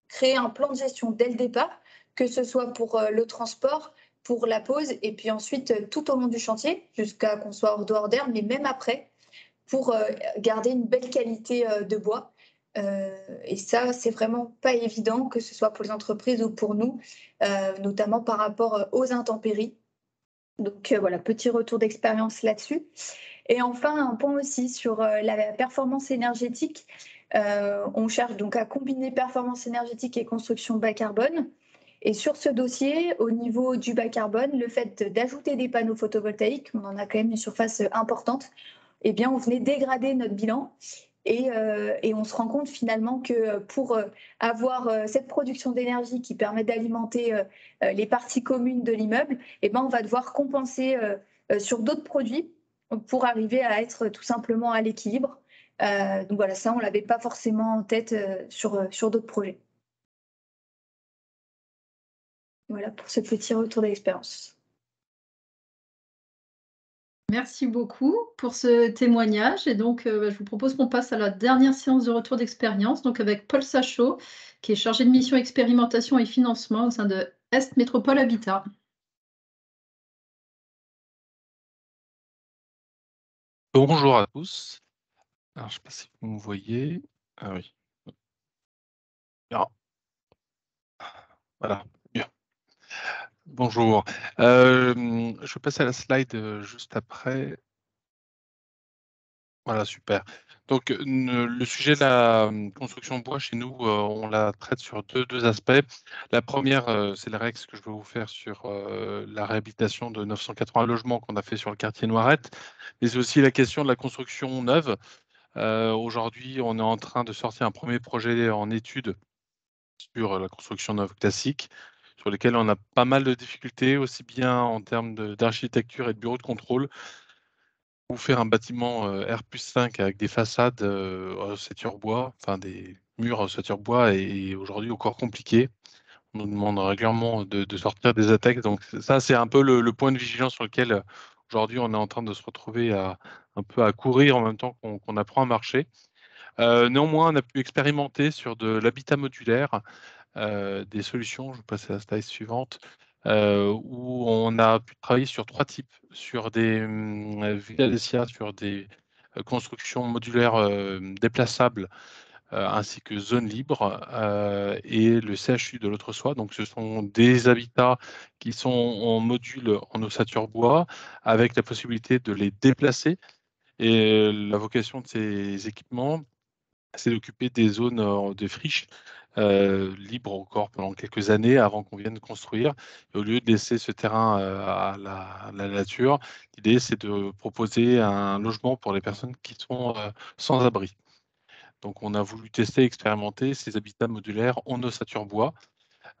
créer un plan de gestion dès le départ, que ce soit pour le transport, pour la pose, et puis ensuite tout au long du chantier, jusqu'à qu'on soit hors d'eau, hors d'air, mais même après, pour garder une belle qualité de bois. Et ça, c'est vraiment pas évident, que ce soit pour les entreprises ou pour nous, notamment par rapport aux intempéries. Donc voilà, petit retour d'expérience là-dessus. Et enfin, un point aussi sur la performance énergétique. On cherche donc à combiner performance énergétique et construction bas carbone. Et sur ce dossier, au niveau du bas carbone, le fait d'ajouter des panneaux photovoltaïques, on en a quand même une surface importante, eh bien, on venait dégrader notre bilan. Et on se rend compte finalement que pour avoir cette production d'énergie qui permet d'alimenter les parties communes de l'immeuble, eh ben, on va devoir compenser sur d'autres produits pour arriver à être tout simplement à l'équilibre. Donc voilà, ça, on ne l'avait pas forcément en tête sur d'autres projets. Voilà pour ce petit retour d'expérience. Merci beaucoup pour ce témoignage. Et donc, je vous propose qu'on passe à la dernière séance de retour d'expérience, donc avec Paul Sachot, qui est chargé de mission expérimentation et financement au sein de Est Métropole Habitat. Bonjour à tous. Alors, je ne sais pas si vous me voyez. Ah oui. Ah. Voilà, mieux. Bonjour. Je vais passer à la slide juste après. Voilà, super. Donc, le sujet de la construction bois chez nous, on la traite sur deux aspects. La première, c'est la REX que je vais vous faire sur la réhabilitation de 980 logements qu'on a fait sur le quartier Noiret, mais c'est aussi la question de la construction neuve. Aujourd'hui, on est en train de sortir un premier projet en étude sur la construction neuve classique, sur lesquels on a pas mal de difficultés, aussi bien en termes d'architecture et de bureau de contrôle, ou faire un bâtiment R+5 avec des façades ossature bois, enfin des murs ossature bois, est aujourd'hui encore compliqué. On nous demande régulièrement de sortir des attaques. Donc ça, c'est un peu le point de vigilance sur lequel aujourd'hui on est en train de se retrouver un peu à courir en même temps qu'on apprend à marcher. Néanmoins, on a pu expérimenter sur de l'habitat modulaire des solutions, je vais passer à la slide suivante, où on a pu travailler sur 3 types, sur des villas Dessia, sur des constructions modulaires déplaçables, ainsi que zones libres, et le CHU de l'autre soir. Donc ce sont des habitats qui sont en module en ossature bois, avec la possibilité de les déplacer. Et la vocation de ces équipements, c'est d'occuper des zones de friches libres encore pendant quelques années avant qu'on vienne construire. Et au lieu de laisser ce terrain à la nature, l'idée c'est de proposer un logement pour les personnes qui sont sans abri. Donc on a voulu tester, expérimenter ces habitats modulaires en ossature bois.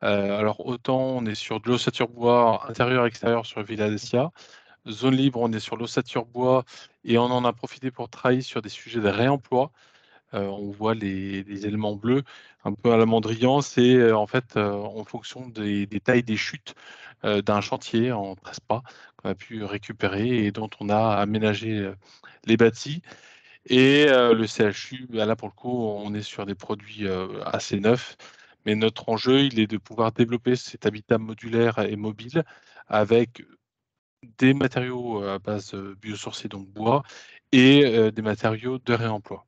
Alors autant on est sur de l'ossature bois intérieur-extérieur sur Villa Dessia. Zone libre, on est sur l'ossature bois et on en a profité pour travailler sur des sujets de réemploi. On voit les éléments bleus un peu à la Mondrian, c'est en fait en fonction des tailles des chutes d'un chantier en trespas qu'on a pu récupérer et dont on a aménagé les bâtis. Et le CHU, bah là pour le coup, on est sur des produits assez neufs, mais notre enjeu, il est de pouvoir développer cet habitat modulaire et mobile avec des matériaux à base biosourcés, donc bois, et des matériaux de réemploi.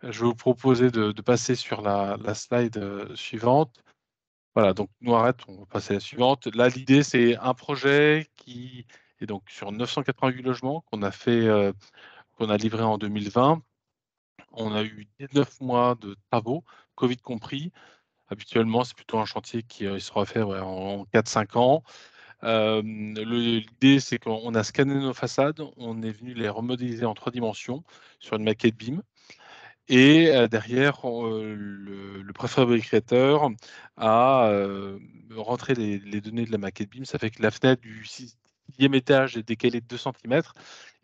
Je vais vous proposer de passer sur la slide suivante. Voilà, donc Noiret, on va passer à la suivante. Là, l'idée, c'est un projet qui est donc sur 988 logements qu'on a fait, qu'on a livré en 2020. On a eu 19 mois de travaux, Covid compris. Habituellement, c'est plutôt un chantier qui sera fait en 4-5 ans. L'idée, c'est qu'on a scanné nos façades, on est venu les remodéliser en 3 dimensions sur une maquette BIM. Et derrière, le préfabricateur a rentré les données de la maquette BIM. Ça fait que la fenêtre du 6e étage est décalée de 2 cm.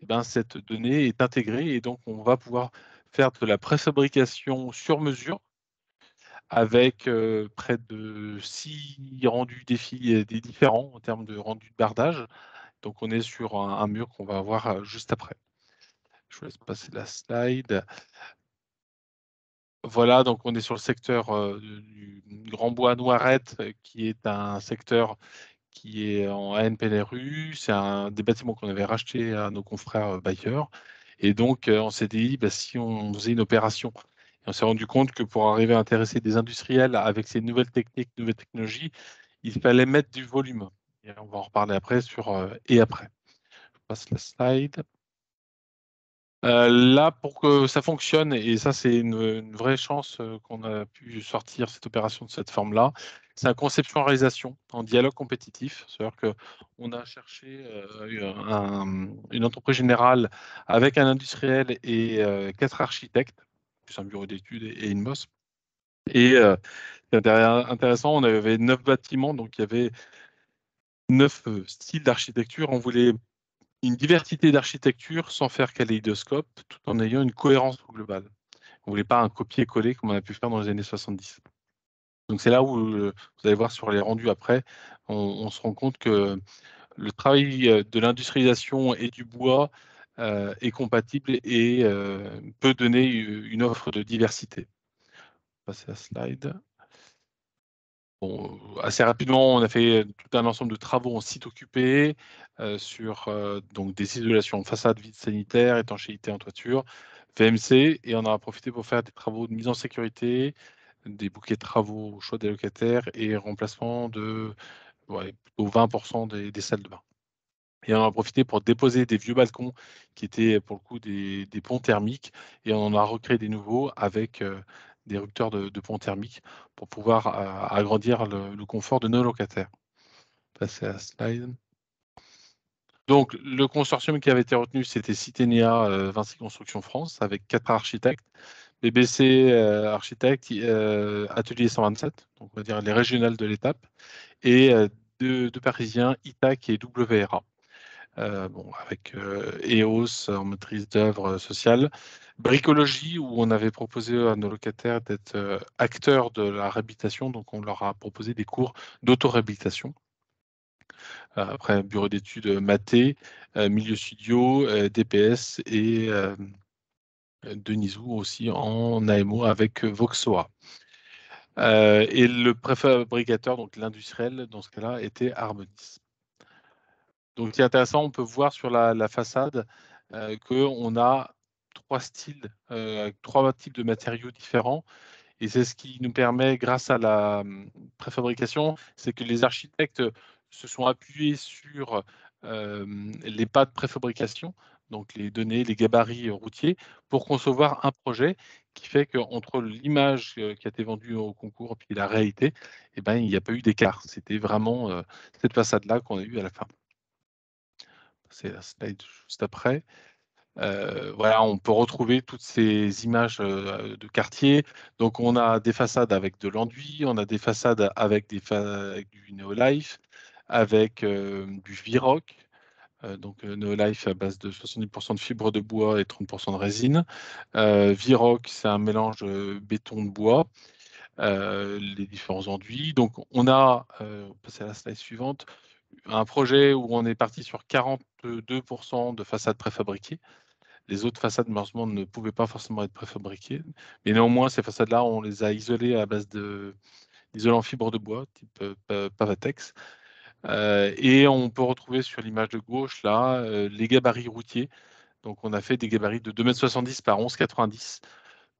Et ben, cette donnée est intégrée et donc on va pouvoir faire de la préfabrication sur mesure avec près de 6 rendus défis différents en termes de rendu de bardage. Donc on est sur un mur qu'on va voir juste après. Je vous laisse passer la slide. Voilà, donc on est sur le secteur du Grand Bois Noiret, qui est un secteur qui est en ANPLRU. C'est un des bâtiments qu'on avait racheté à nos confrères bailleurs. Et donc, on s'est dit, bah, si on faisait une opération, et on s'est rendu compte que pour arriver à intéresser des industriels avec ces nouvelles techniques, nouvelles technologies, il fallait mettre du volume. Et on va en reparler après sur et après. Je passe la slide. Là, pour que ça fonctionne, et ça c'est une vraie chance qu'on a pu sortir cette opération de cette forme-là, c'est un conception-réalisation en dialogue compétitif. C'est-à-dire qu'on a cherché une entreprise générale avec un industriel et 4 architectes, plus un bureau d'études et une MOS. Et c'est intéressant, on avait 9 bâtiments, donc il y avait 9 styles d'architecture. On voulait une diversité d'architecture sans faire kaléidoscope, tout en ayant une cohérence globale. On ne voulait pas un copier-coller comme on a pu faire dans les années 70. Donc c'est là où vous allez voir sur les rendus après, on se rend compte que le travail de l'industrialisation et du bois est compatible et peut donner une offre de diversité. Passer à slide. Bon, assez rapidement, on a fait tout un ensemble de travaux en site occupé sur donc des isolations façade, vide sanitaire, étanchéité en toiture, VMC, et on en a profité pour faire des travaux de mise en sécurité, des bouquets de travaux au choix des locataires et remplacement de plutôt 20% des salles de bain. Et on en a profité pour déposer des vieux balcons qui étaient pour le coup des ponts thermiques, et on en a recréé des nouveaux avec des rupteurs de ponts thermiques pour pouvoir agrandir le confort de nos locataires. Passer à la slide. Donc, le consortium qui avait été retenu, c'était Citenia Vinci Construction France, avec 4 architectes, BBC Architectes, Atelier 127, donc on va dire les régionales de l'étape, et deux Parisiens, ITAC et WRA. Avec EOS en maîtrise d'œuvre sociale, bricologie, où on avait proposé à nos locataires d'être acteurs de la réhabilitation, donc on leur a proposé des cours d'auto-réhabilitation. Après, bureau d'études Maté, milieu studio, DPS et Denisou aussi en AMO avec Voxoa. Et le préfabricateur, donc l'industriel, dans ce cas-là, était Harmonis. Donc, ce qui est intéressant, on peut voir sur la façade qu'on a 3 styles, 3 types de matériaux différents. Et c'est ce qui nous permet, grâce à la préfabrication, c'est que les architectes se sont appuyés sur les pas de préfabrication, donc les données, les gabarits routiers, pour concevoir un projet qui fait qu'entre l'image qui a été vendue au concours et puis la réalité, eh ben, il n'y a pas eu d'écart. C'était vraiment cette façade-là qu'on a eue à la fin. C'est la slide juste après. Voilà, on peut retrouver toutes ces images de quartier. Donc, on a des façades avec de l'enduit, on a des façades avec avec du Neolife, avec du Viroc. Donc, Neolife à base de 70% de fibres de bois et 30% de résine. Viroc, c'est un mélange béton de bois. Les différents enduits. Donc, on a, passer à la slide suivante, un projet où on est parti sur 42% de façades préfabriquées. Les autres façades, malheureusement, ne pouvaient pas forcément être préfabriquées. Mais néanmoins, ces façades-là, on les a isolées à base d'isolants fibres de bois, type Pavatex. Et on peut retrouver sur l'image de gauche, là, les gabarits routiers. Donc, on a fait des gabarits de 2,70 m par 11,90 m.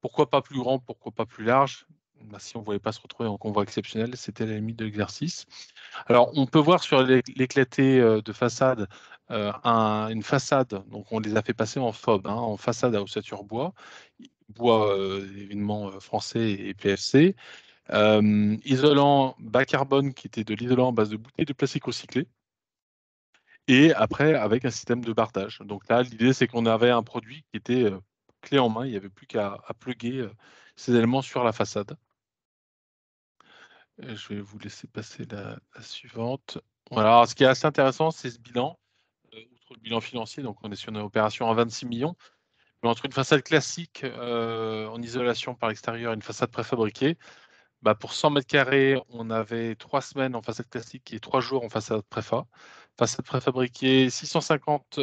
Pourquoi pas plus grand, pourquoi pas plus large? Si on ne voulait pas se retrouver en convoi exceptionnel, c'était la limite de l'exercice. Alors, on peut voir sur l'éclaté de façade une façade, donc on les a fait passer en FOB, en façade à ossature bois, évidemment français et PFC, isolant bas carbone qui était de l'isolant en base de bouteilles de plastique recyclé, et après avec un système de bardage. Donc là, l'idée c'est qu'on avait un produit qui était clé en main, il n'y avait plus qu'à plugger ces éléments sur la façade. Je vais vous laisser passer la suivante. Voilà, alors, ce qui est assez intéressant, c'est ce bilan. Outre le bilan financier, donc on est sur une opération à 26 millions. Mais entre une façade classique en isolation par l'extérieur et une façade préfabriquée, pour 100 mètres carrés, on avait 3 semaines en façade classique et 3 jours en façade préfa. Façade préfabriquée 650,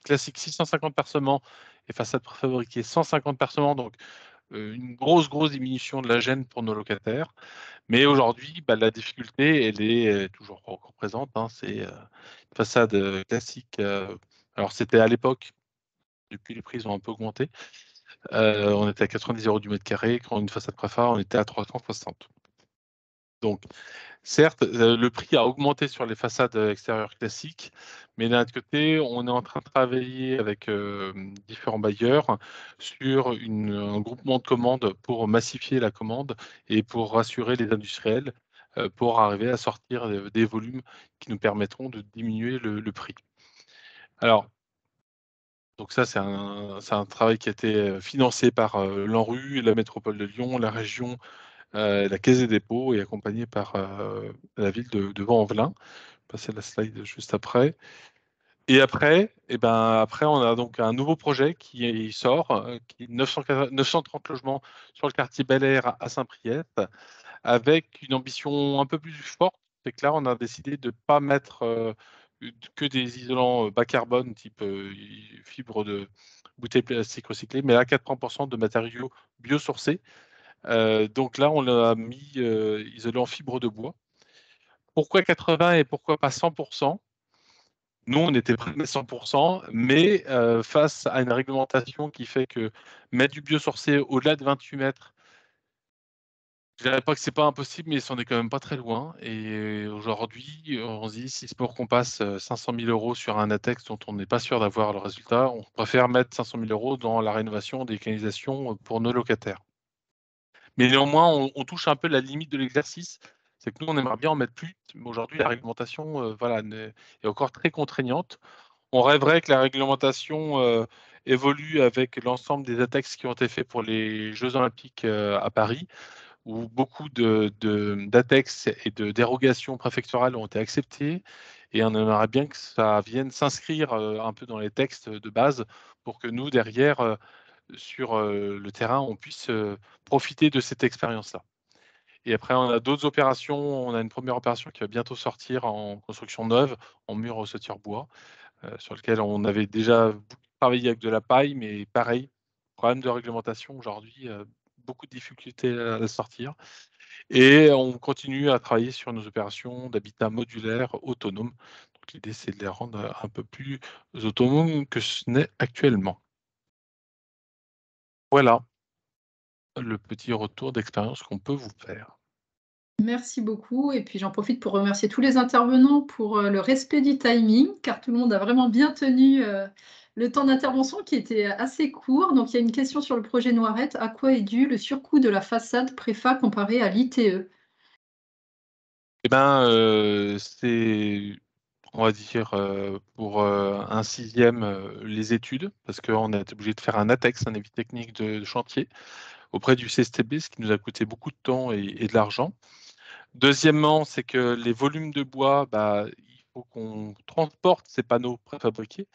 classique 650 percements et façade préfabriquée 150 percements. Donc une grosse diminution de la gêne pour nos locataires. Mais aujourd'hui, la difficulté, elle est toujours encore présente. C'est une façade classique. Alors, c'était à l'époque, depuis les prix ont un peu augmenté. On était à 90 € du mètre carré. Quand une façade préfa, on était à 360. Donc, certes, le prix a augmenté sur les façades extérieures classiques, mais d'un autre côté, on est en train de travailler avec différents bailleurs sur un groupement de commandes pour massifier la commande et pour rassurer les industriels pour arriver à sortir des volumes qui nous permettront de diminuer le prix. Alors, donc ça, c'est un travail qui a été financé par l'ANRU, la métropole de Lyon, la région, la Caisse des dépôts, et accompagné par la ville de Vaux-en-Velin. Passer la slide juste après. Et après, on a donc un nouveau projet qui sort, qui est 930 logements sur le quartier Bel Air à Saint-Priest, avec une ambition un peu plus forte. C'est que là, on a décidé de ne pas mettre que des isolants bas carbone, type fibre de bouteille plastique recyclée, mais à 80% de matériaux biosourcés. Donc là, on a mis isolé en fibre de bois. Pourquoi 80 et pourquoi pas 100%? Nous, on était prêts à mettre 100%, mais face à une réglementation qui fait que mettre du biosourcé au-delà de 28 mètres, je dirais pas que c'est pas impossible, mais c'en est quand même pas très loin. Et aujourd'hui, on se dit, si c'est pour qu'on passe 500 000 € sur un ATEX dont on n'est pas sûr d'avoir le résultat, on préfère mettre 500 000 € dans la rénovation des canalisations pour nos locataires. Mais néanmoins, on touche un peu la limite de l'exercice. C'est que nous, on aimerait bien en mettre plus, mais aujourd'hui, la réglementation est encore très contraignante. On rêverait que la réglementation évolue avec l'ensemble des ATEX qui ont été faits pour les Jeux Olympiques à Paris, où beaucoup d'ATEX et de dérogations préfectorales ont été acceptées. Et on aimerait bien que ça vienne s'inscrire un peu dans les textes de base pour que nous, derrière, sur le terrain, on puisse profiter de cette expérience-là. Et après, on a d'autres opérations. On a une première opération qui va bientôt sortir en construction neuve, en mur au bois, sur lequel on avait déjà beaucoup travaillé avec de la paille, mais pareil, problème de réglementation aujourd'hui, beaucoup de difficultés à la sortir. Et on continue à travailler sur nos opérations d'habitat modulaire autonome. Donc l'idée, c'est de les rendre un peu plus autonomes que ce n'est actuellement. Voilà le petit retour d'expérience qu'on peut vous faire. Merci beaucoup. Et puis j'en profite pour remercier tous les intervenants pour le respect du timing, car tout le monde a vraiment bien tenu le temps d'intervention qui était assez court. Donc il y a une question sur le projet Noirettes. À quoi est dû le surcoût de la façade préfa comparé à l'ITE? C'est, on va dire, pour un sixième, les études, parce qu'on a été obligé de faire un ATEX, un avis technique de chantier, auprès du CSTB, ce qui nous a coûté beaucoup de temps et de l'argent. Deuxièmement, c'est que les volumes de bois, il faut qu'on transporte ces panneaux préfabriqués.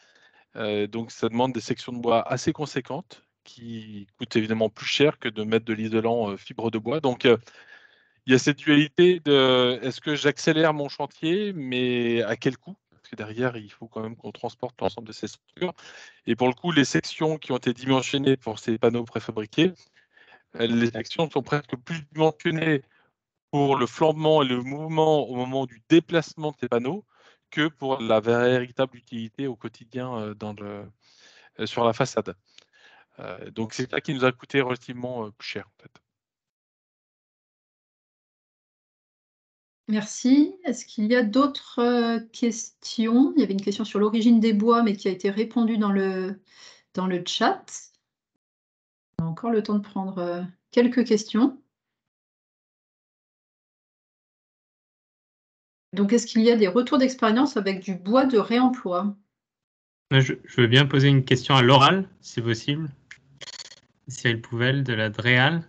Donc ça demande des sections de bois assez conséquentes, qui coûtent évidemment plus cher que de mettre de l'isolant fibre de bois. Donc il y a cette dualité de est-ce que j'accélère mon chantier, mais à quel coût? Parce que derrière, il faut quand même qu'on transporte l'ensemble de ces structures. Et pour le coup, les sections qui ont été dimensionnées pour ces panneaux préfabriqués, les sections sont presque plus dimensionnées pour le flambement et le mouvement au moment du déplacement de ces panneaux que pour la véritable utilité au quotidien sur la façade. Donc c'est ça qui nous a coûté relativement plus cher en fait. Merci. Est-ce qu'il y a d'autres questions? Il y avait une question sur l'origine des bois, mais qui a été répondue dans le chat. On a encore le temps de prendre quelques questions. Donc, est-ce qu'il y a des retours d'expérience avec du bois de réemploi? Je veux bien poser une question à l'oral, si possible. Cyril Pouvel de la DREAL.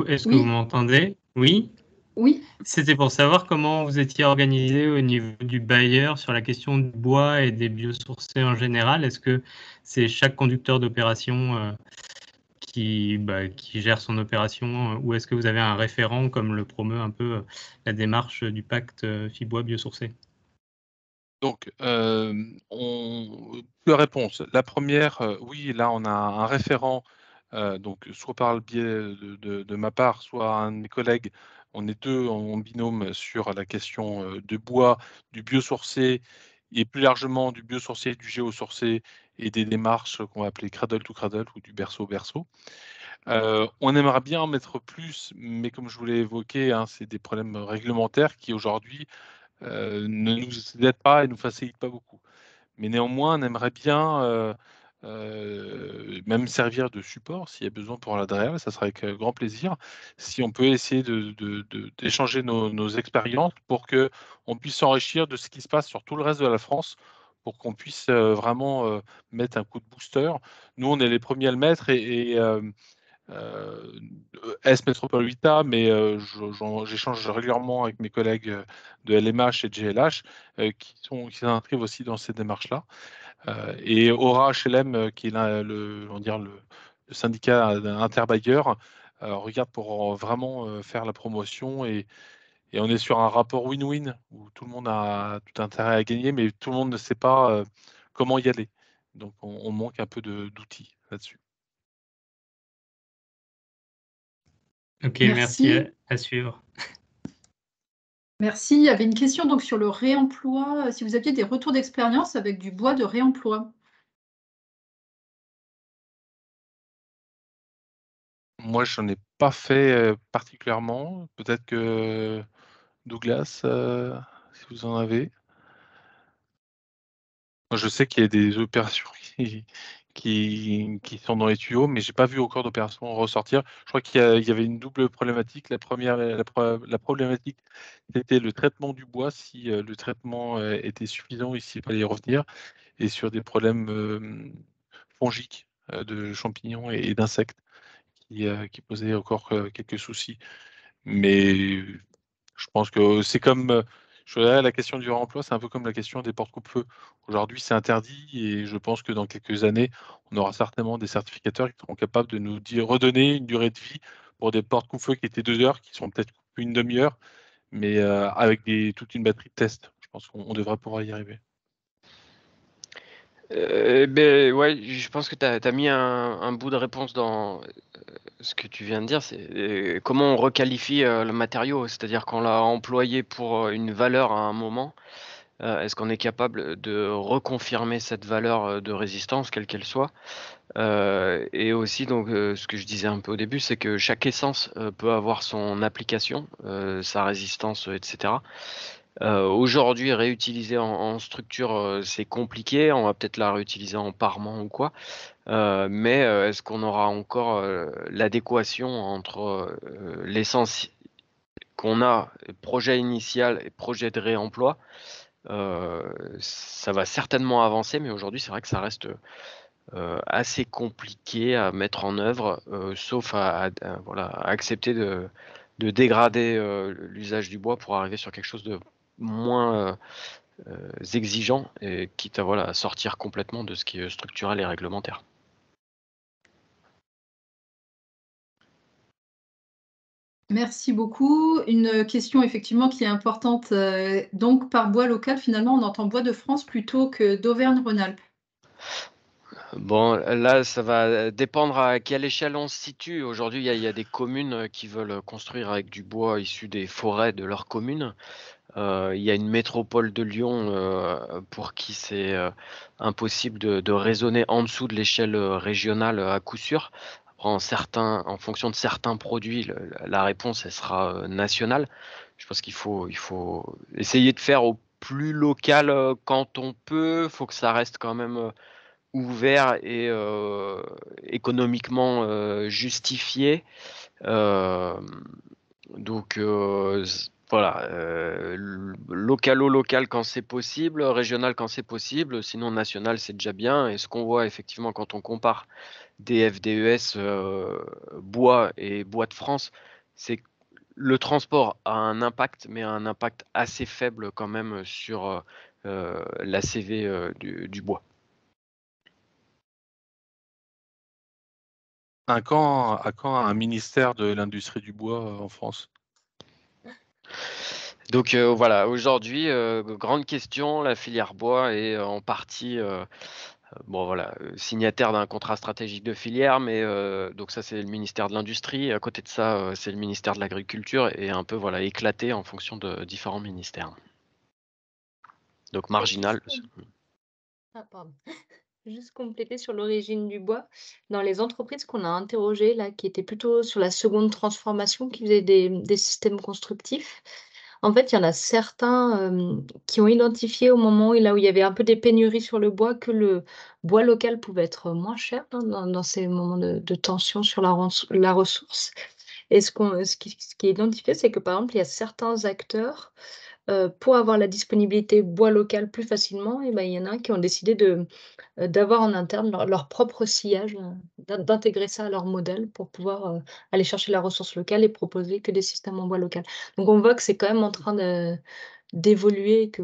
Est-ce que vous m'entendez? Oui? Oui. C'était pour savoir comment vous étiez organisé au niveau du bailleur sur la question du bois et des biosourcés en général. Est-ce que c'est chaque conducteur d'opération qui gère son opération ou est-ce que vous avez un référent comme le promeut un peu la démarche du pacte Fibois biosourcé? Donc, deux réponses. La première, oui, là, on a un référent, donc soit par le biais de ma part, soit un de mes collègues. On est deux en binôme sur la question de bois, du biosourcé et plus largement du biosourcé, du géosourcé et des démarches qu'on va appeler cradle to cradle ou du berceau au berceau. On aimerait bien en mettre plus, mais comme je vous l'ai évoqué, hein, c'est des problèmes réglementaires qui aujourd'hui ne nous aident pas et nous facilitent pas beaucoup. Mais néanmoins, on aimerait bien même servir de support s'il y a besoin pour la DREAL, ça sera avec grand plaisir. Si on peut essayer d'échanger nos expériences pour qu'on puisse s'enrichir de ce qui se passe sur tout le reste de la France, pour qu'on puisse vraiment mettre un coup de booster. Nous, on est les premiers à le mettre et Est Métropolitain, mais j'échange régulièrement avec mes collègues de LMH et de GLH qui s'inscrivent aussi dans ces démarches-là. Et Aura HLM, qui est le syndicat interbailleur, regarde pour vraiment faire la promotion et on est sur un rapport win-win où tout le monde a tout intérêt à gagner, mais tout le monde ne sait pas comment y aller. Donc on manque un peu d'outils là-dessus. Ok, Merci. merci, à suivre. Merci. Il y avait une question donc sur le réemploi, si vous aviez des retours d'expérience avec du bois de réemploi. Moi, j'en ai pas fait particulièrement. Peut-être que Douglas, si vous en avez. Moi, je sais qu'il y a des opérations qui sont dans les tuyaux, mais j'ai pas vu encore d'opération ressortir. Je crois qu'il y avait une double problématique. La première, la problématique, c'était le traitement du bois, si le traitement était suffisant et s'il fallait y revenir, et sur des problèmes fongiques de champignons et d'insectes qui posaient encore quelques soucis. Mais je pense que c'est comme, je dirais, la question du réemploi, c'est un peu comme la question des portes coupe-feu. Aujourd'hui, c'est interdit et je pense que dans quelques années, on aura certainement des certificateurs qui seront capables de nous redonner une durée de vie pour des portes coupe-feu qui étaient 2 heures, qui sont peut-être une demi-heure, mais avec toute une batterie de tests. Je pense qu'on devrait pouvoir y arriver. Ouais, je pense que tu as mis un bout de réponse dans ce que tu viens de dire, c'est comment on requalifie le matériau, c'est-à-dire qu'on l'a employé pour une valeur à un moment, est-ce qu'on est capable de reconfirmer cette valeur de résistance, quelle qu'elle soit? Et aussi, donc, ce que je disais un peu au début, c'est que chaque essence peut avoir son application, sa résistance, etc. Aujourd'hui, réutiliser en structure, c'est compliqué. On va peut-être la réutiliser en parement ou quoi. Mais est-ce qu'on aura encore l'adéquation entre l'essence qu'on a, projet initial et projet de réemploi? Ça va certainement avancer, mais aujourd'hui, c'est vrai que ça reste assez compliqué à mettre en œuvre, sauf à accepter de dégrader l'usage du bois pour arriver sur quelque chose de moins exigeant, et quitte à sortir complètement de ce qui est structurel et réglementaire. Merci beaucoup. Une question effectivement qui est importante. Donc, par bois local, finalement, on entend bois de France plutôt que d'Auvergne-Rhône-Alpes. Bon, là, ça va dépendre à quelle échelle on se situe. Aujourd'hui, il y a des communes qui veulent construire avec du bois issu des forêts de leur commune. Il y a une métropole de Lyon pour qui c'est impossible de raisonner en dessous de l'échelle régionale à coup sûr. Après, en fonction de certains produits, la réponse elle sera nationale. Je pense qu'il faut essayer de faire au plus local quand on peut. Il faut que ça reste quand même ouvert et économiquement justifié. Donc voilà, local quand c'est possible, régional quand c'est possible, sinon national c'est déjà bien. Et ce qu'on voit effectivement quand on compare des FDES bois et bois de France, c'est que le transport a un impact, mais un impact assez faible quand même sur l'ACV du bois. À quand un ministère de l'industrie du bois en France? Donc voilà, aujourd'hui, grande question, la filière bois est en partie signataire d'un contrat stratégique de filière, mais donc ça c'est le ministère de l'Industrie. À côté de ça, c'est le ministère de l'Agriculture et un peu éclaté en fonction de différents ministères. Donc marginal. Ah, pardon. Juste compléter sur l'origine du bois. Dans les entreprises qu'on a interrogées, là, qui étaient plutôt sur la seconde transformation, qui faisaient des systèmes constructifs, en fait, il y en a certains qui ont identifié au moment où, là où il y avait un peu des pénuries sur le bois, que le bois local pouvait être moins cher dans ces moments de tension sur la ressource. Et ce qui est identifié, c'est que par exemple, il y a certains acteurs pour avoir la disponibilité bois local plus facilement, et ben, il y en a qui ont décidé d'avoir en interne leur propre sillage, d'intégrer ça à leur modèle pour pouvoir, aller chercher la ressource locale et proposer que des systèmes en bois local. Donc on voit que c'est quand même en train d'évoluer et que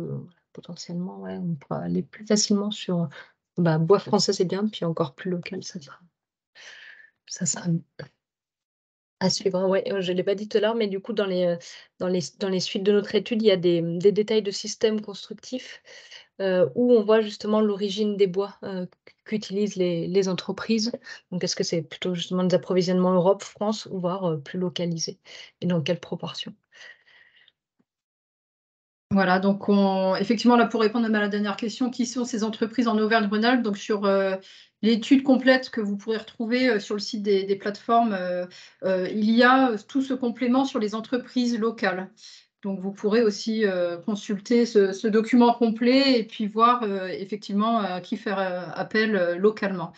potentiellement, ouais, on pourra aller plus facilement sur, bois français, c'est bien, puis encore plus local, ça sera à suivre, ouais, je ne l'ai pas dit tout à l'heure, mais du coup, dans les suites de notre étude, il y a des détails de systèmes constructifs, où on voit justement l'origine des bois, qu'utilisent les entreprises. Donc est-ce que c'est plutôt justement des approvisionnements Europe, France, ou voire, plus localisés, et dans quelle proportion? Voilà, donc effectivement, là, pour répondre à la dernière question, qui sont ces entreprises en Auvergne-Rhône-Alpes? Donc sur l'étude complète que vous pourrez retrouver sur le site des plateformes, il y a tout ce complément sur les entreprises locales. Donc vous pourrez aussi consulter ce document complet et puis voir effectivement à qui faire appel localement.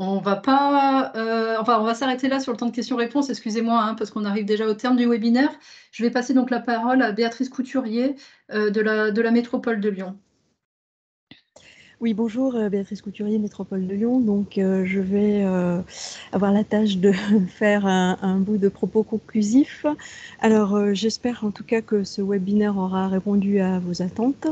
On va pas, on va s'arrêter là sur le temps de questions-réponses, excusez-moi, hein, parce qu'on arrive déjà au terme du webinaire. Je vais passer donc la parole à Béatrice Couturier de la métropole de Lyon. Oui, bonjour, Béatrice Couturier, Métropole de Lyon. Donc, je vais avoir la tâche de faire un bout de propos conclusif. Alors, j'espère en tout cas que ce webinaire aura répondu à vos attentes.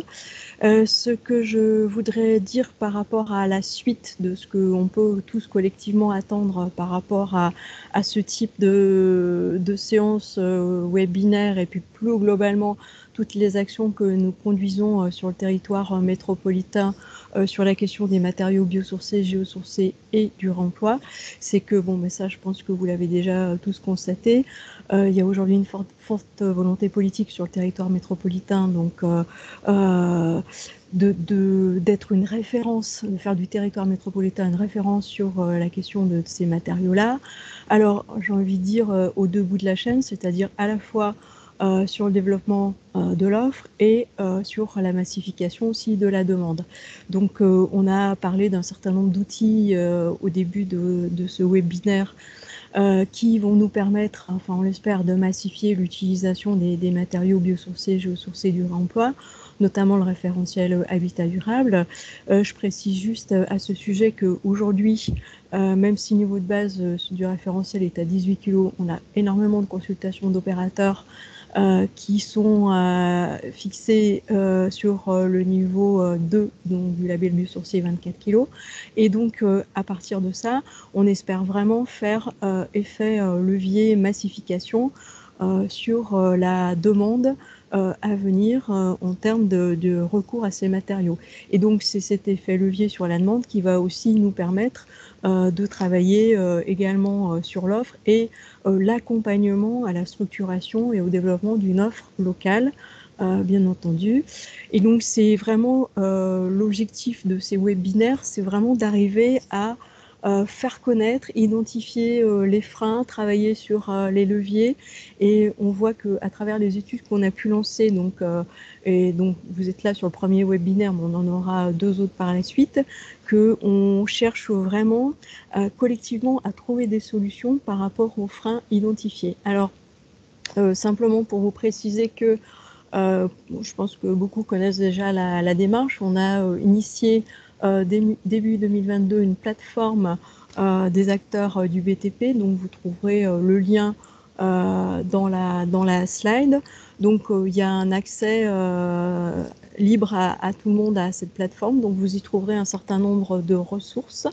Ce que je voudrais dire par rapport à la suite de ce qu'on peut tous collectivement attendre par rapport à ce type de séance webinaire, et puis plus globalement toutes les actions que nous conduisons sur le territoire métropolitain sur la question des matériaux biosourcés, géosourcés et du réemploi, c'est que, bon, mais ça je pense que vous l'avez déjà tous constaté, il y a aujourd'hui une forte volonté politique sur le territoire métropolitain, donc d'être une référence, de faire du territoire métropolitain une référence sur la question de ces matériaux-là. Alors, j'ai envie de dire aux deux bouts de la chaîne, c'est-à-dire à la fois sur le développement de l'offre et sur la massification aussi de la demande. Donc, on a parlé d'un certain nombre d'outils au début de ce webinaire qui vont nous permettre, enfin on l'espère, de massifier l'utilisation des matériaux biosourcés, géosourcés du réemploi, notamment le référentiel habitat durable. Je précise juste à ce sujet qu'aujourd'hui, même si le niveau de base du référentiel est à 18 kg, on a énormément de consultations d'opérateurs qui sont fixés sur le niveau 2 donc, du label biosourcé 24 kg. Et donc, à partir de ça, on espère vraiment faire effet levier massification sur la demande à venir en termes de recours à ces matériaux. Et donc, c'est cet effet levier sur la demande qui va aussi nous permettre de travailler également sur l'offre et l'accompagnement à la structuration et au développement d'une offre locale, bien entendu. Et donc, c'est vraiment l'objectif de ces webinaires, c'est vraiment d'arriver à faire connaître, identifier les freins, travailler sur les leviers. Et on voit qu'à travers les études qu'on a pu lancer, et donc vous êtes là sur le premier webinaire, mais on en aura 2 autres par la suite, qu'on cherche vraiment collectivement à trouver des solutions par rapport aux freins identifiés. Alors, simplement pour vous préciser que je pense que beaucoup connaissent déjà la démarche. On a initié début 2022 une plateforme des acteurs du BTP, donc vous trouverez le lien dans la slide. Donc il y a un accès libre à tout le monde à cette plateforme, donc vous y trouverez un certain nombre de ressources,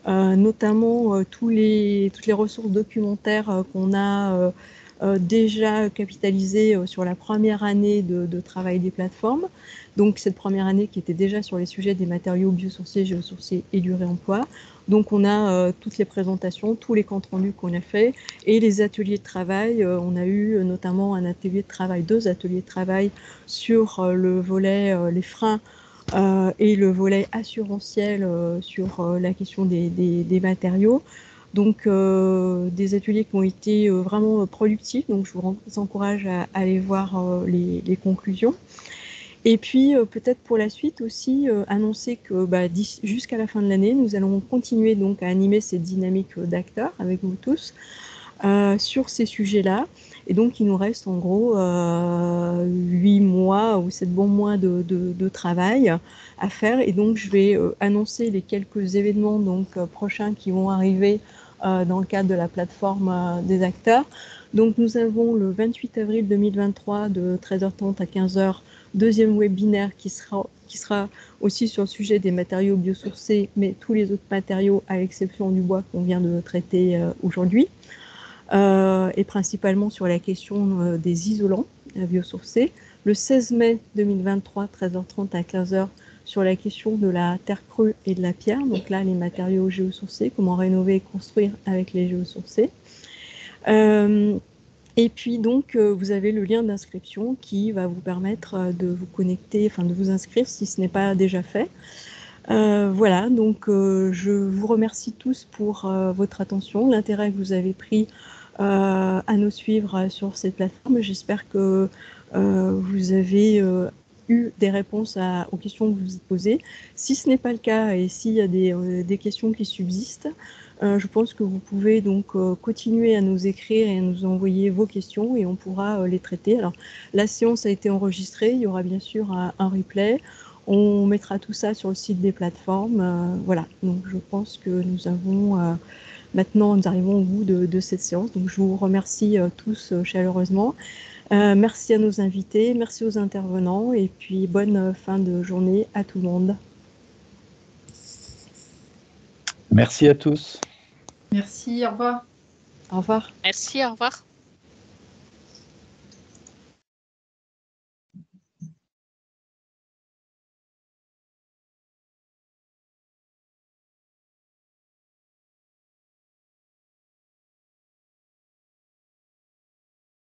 notamment toutes les ressources documentaires qu'on a déjà capitalisé sur la première année de travail des plateformes. Donc cette première année qui était déjà sur les sujets des matériaux biosourcés, géosourcés et du réemploi. Donc on a toutes les présentations, tous les comptes rendus qu'on a fait et les ateliers de travail. On a eu notamment un atelier de travail, 2 ateliers de travail sur le volet les freins et le volet assurantiel sur la question des matériaux. Donc, des ateliers qui ont été vraiment productifs. Donc, je vous encourage à aller voir les conclusions. Et puis, peut-être pour la suite aussi, annoncer que jusqu'à la fin de l'année, nous allons continuer donc à animer cette dynamique d'acteurs avec vous tous. sur ces sujets-là. Et donc, il nous reste en gros 8 mois ou 7 bons mois de travail à faire. Et donc, je vais annoncer les quelques événements prochains qui vont arriver dans le cadre de la plateforme des acteurs. Donc, nous avons le 28 avril 2023 de 13h30 à 15h, deuxième webinaire qui sera aussi sur le sujet des matériaux biosourcés, mais tous les autres matériaux à l'exception du bois qu'on vient de traiter aujourd'hui. Et principalement sur la question des isolants biosourcés. Le 16 mai 2023, 13h30 à 15h, sur la question de la terre crue et de la pierre. Donc là, les matériaux géosourcés, comment rénover et construire avec les géosourcés. Et puis donc, vous avez le lien d'inscription qui va vous permettre de vous connecter, enfin de vous inscrire si ce n'est pas déjà fait. Voilà, donc je vous remercie tous pour votre attention, l'intérêt que vous avez pris à nous suivre sur cette plateforme. J'espère que vous avez eu des réponses aux questions que vous vous posez. Si ce n'est pas le cas et s'il y a des questions qui subsistent, je pense que vous pouvez donc continuer à nous écrire et à nous envoyer vos questions et on pourra les traiter. Alors, la séance a été enregistrée, il y aura bien sûr un replay. On mettra tout ça sur le site des plateformes. Voilà, donc je pense que nous avons maintenant, nous arrivons au bout de cette séance. Donc je vous remercie tous chaleureusement. Merci à nos invités, merci aux intervenants et puis bonne fin de journée à tout le monde. Merci à tous. Merci, au revoir. Au revoir. Merci, au revoir.